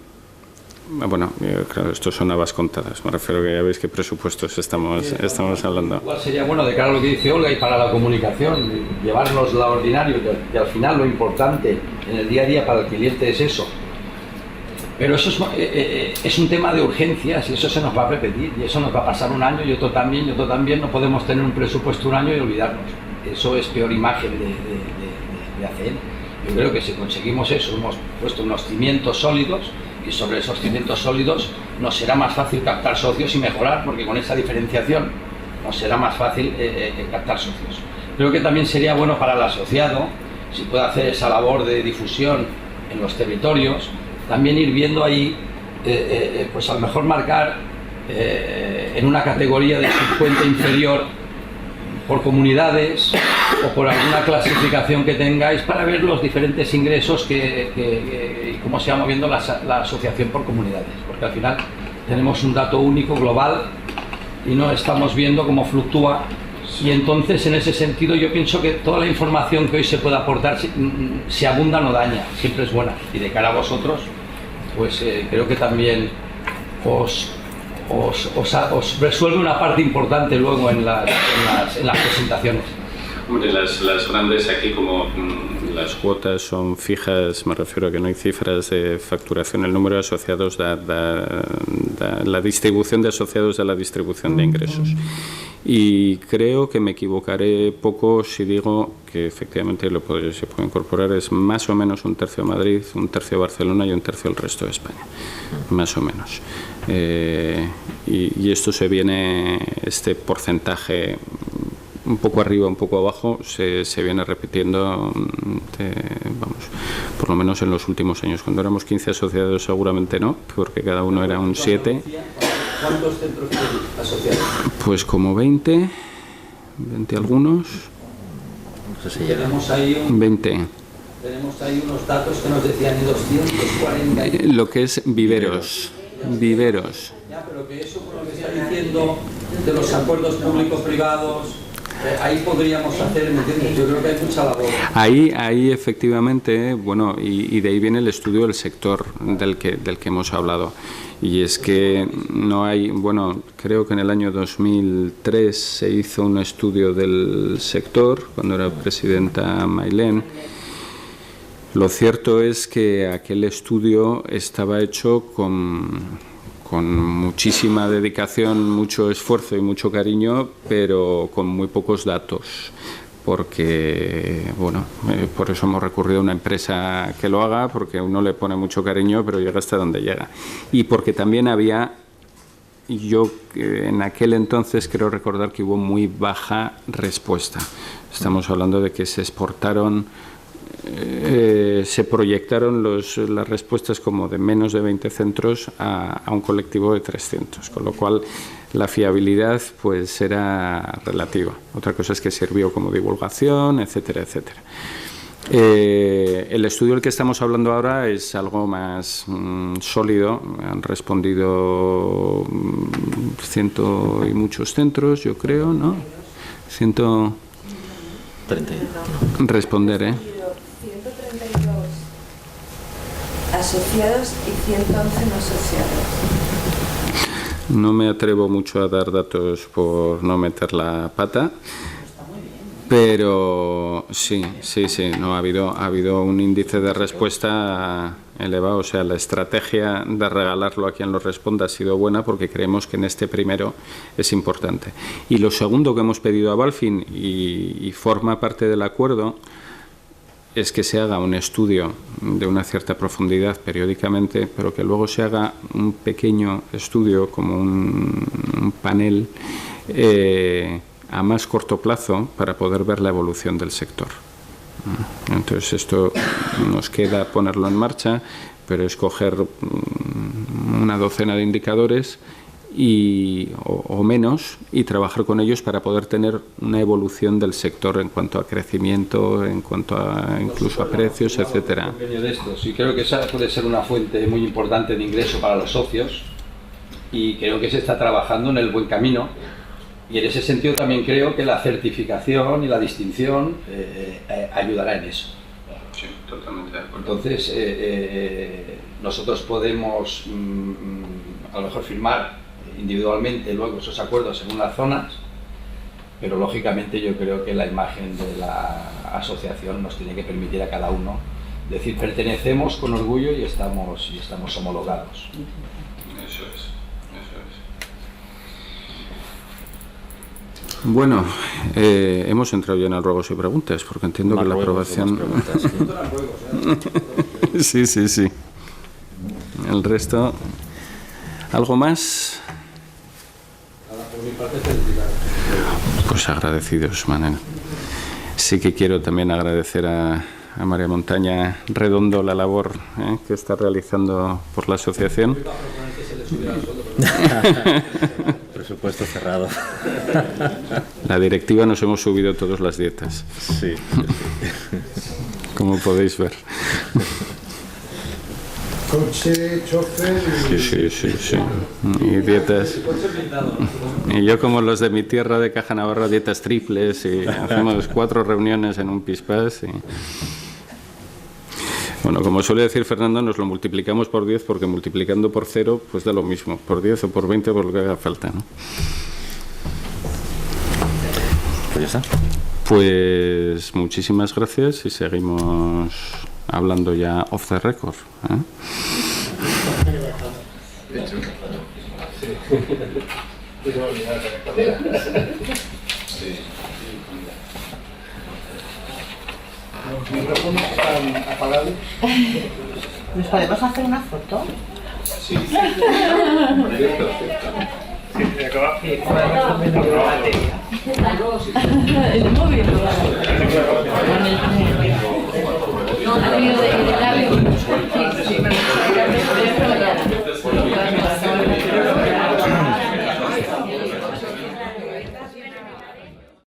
bueno, claro, esto son habas contadas. Me refiero que ya veis qué presupuestos estamos hablando. Igual sería bueno, de cara a lo que dice Olga y para la comunicación, llevarnos la ordinario, que al final lo importante en el día a día para el cliente es eso. Pero eso es un tema de urgencias y eso se nos va a repetir y eso nos va a pasar un año y otro también. No podemos tener un presupuesto un año y olvidarnos. Eso es peor imagen de ACN. Yo creo que si conseguimos eso, hemos puesto unos cimientos sólidos y sobre esos cimientos sólidos nos será más fácil captar socios y mejorar, porque con esa diferenciación nos será más fácil captar socios. Creo que también sería bueno para el asociado, si puede hacer esa labor de difusión en los territorios, también ir viendo ahí, pues a lo mejor marcar en una categoría de subcuenta inferior por comunidades o por alguna clasificación que tengáis para ver los diferentes ingresos y cómo se va moviendo la asociación por comunidades, porque al final tenemos un dato único global y no estamos viendo cómo fluctúa, y entonces en ese sentido yo pienso que toda la información que hoy se puede aportar, si abunda no daña, siempre es buena, y de cara a vosotros pues creo que también os resuelve una parte importante luego en las presentaciones. Hombre, las grandes aquí, como las cuotas son fijas, me refiero a que no hay cifras de facturación, el número de asociados la distribución de asociados da la distribución de ingresos. Y creo que me equivocaré poco si digo que efectivamente se puede incorporar, es más o menos un tercio Madrid, un tercio Barcelona y un tercio el resto de España, más o menos. Y esto este porcentaje un poco arriba, un poco abajo, se viene repitiendo, por lo menos en los últimos años. Cuando éramos 15 asociados seguramente no, porque cada uno era un 7. ¿Cuántos centros asociados? Pues como 20 algunos. Tenemos ahí 20. Tenemos ahí unos datos que nos decían 240. Lo que es viveros. Ya, pero que eso, por lo que está diciendo de los acuerdos público-privados, ahí podríamos hacer, ¿me entiendes? Yo creo que hay mucha labor. Ahí efectivamente, bueno, y de ahí viene el estudio del sector del que hemos hablado. Y es que no hay, bueno, creo que en el año 2003 se hizo un estudio del sector, cuando era presidenta Mailén. Lo cierto es que aquel estudio estaba hecho con muchísima dedicación, mucho esfuerzo y mucho cariño, pero con muy pocos datos, porque, bueno, por eso hemos recurrido a una empresa que lo haga, porque uno le pone mucho cariño, pero llega hasta donde llega. Y porque también yo en aquel entonces creo recordar que hubo muy baja respuesta. Estamos hablando de que se exportaron, se proyectaron las respuestas como de menos de 20 centros a un colectivo de 300, con lo cual la fiabilidad pues era relativa. Otra cosa es que sirvió como divulgación, etcétera, etcétera. El estudio del que estamos hablando ahora es algo más sólido. Han respondido 100 y muchos centros, yo creo, ¿no? 130. Responder, 132 asociados y 111 no asociados. No me atrevo mucho a dar datos por no meter la pata, pero sí, no ha habido un índice de respuesta elevado. O sea, la estrategia de regalarlo a quien lo responda ha sido buena, porque creemos que en este primero es importante. Y lo segundo que hemos pedido a Balfin, y forma parte del acuerdo, es que se haga un estudio de una cierta profundidad periódicamente, pero que luego se haga un pequeño estudio, como un panel a más corto plazo, para poder ver la evolución del sector. Entonces esto nos queda ponerlo en marcha, pero es coger una docena de indicadores o menos, y trabajar con ellos para poder tener una evolución del sector en cuanto a crecimiento, en cuanto a incluso a precios, etcétera. De estos. Y creo que esa puede ser una fuente muy importante de ingreso para los socios, y creo que se está trabajando en el buen camino, y en ese sentido también creo que la certificación y la distinción ayudará en eso. Sí, totalmente de acuerdo. Entonces, nosotros podemos a lo mejor firmar individualmente luego esos acuerdos en unas zonas, pero lógicamente yo creo que la imagen de la asociación nos tiene que permitir a cada uno decir pertenecemos con orgullo y estamos homologados. Eso es. Bueno, hemos entrado ya en el ruegos y preguntas, porque entiendo que la aprobación... Sí. Sí. El resto... ¿Algo más? Pues agradecidos, Manel. Sí que quiero también agradecer a María Montaña Redondo la labor que está realizando por la asociación. Presupuesto cerrado. La directiva nos hemos subido todas las dietas. Sí. Como podéis ver. Coche, chofer y... Sí. Y dietas. Y yo, como los de mi tierra de Caja Navarra, dietas triples, y hacemos 4 reuniones en un pispás. Y... Bueno, como suele decir Fernando, nos lo multiplicamos por 10, porque multiplicando por 0 pues da lo mismo, por 10 o por 20, por lo que haga falta, ¿no? Pues ya está. Pues muchísimas gracias y seguimos hablando ya off the record, ¿eh? Los micrófonos están apagados. ¿Nos podemos hacer una foto? Sí. Cierto. Sí, acaba. Sí, podemos menos de batería. El móvil.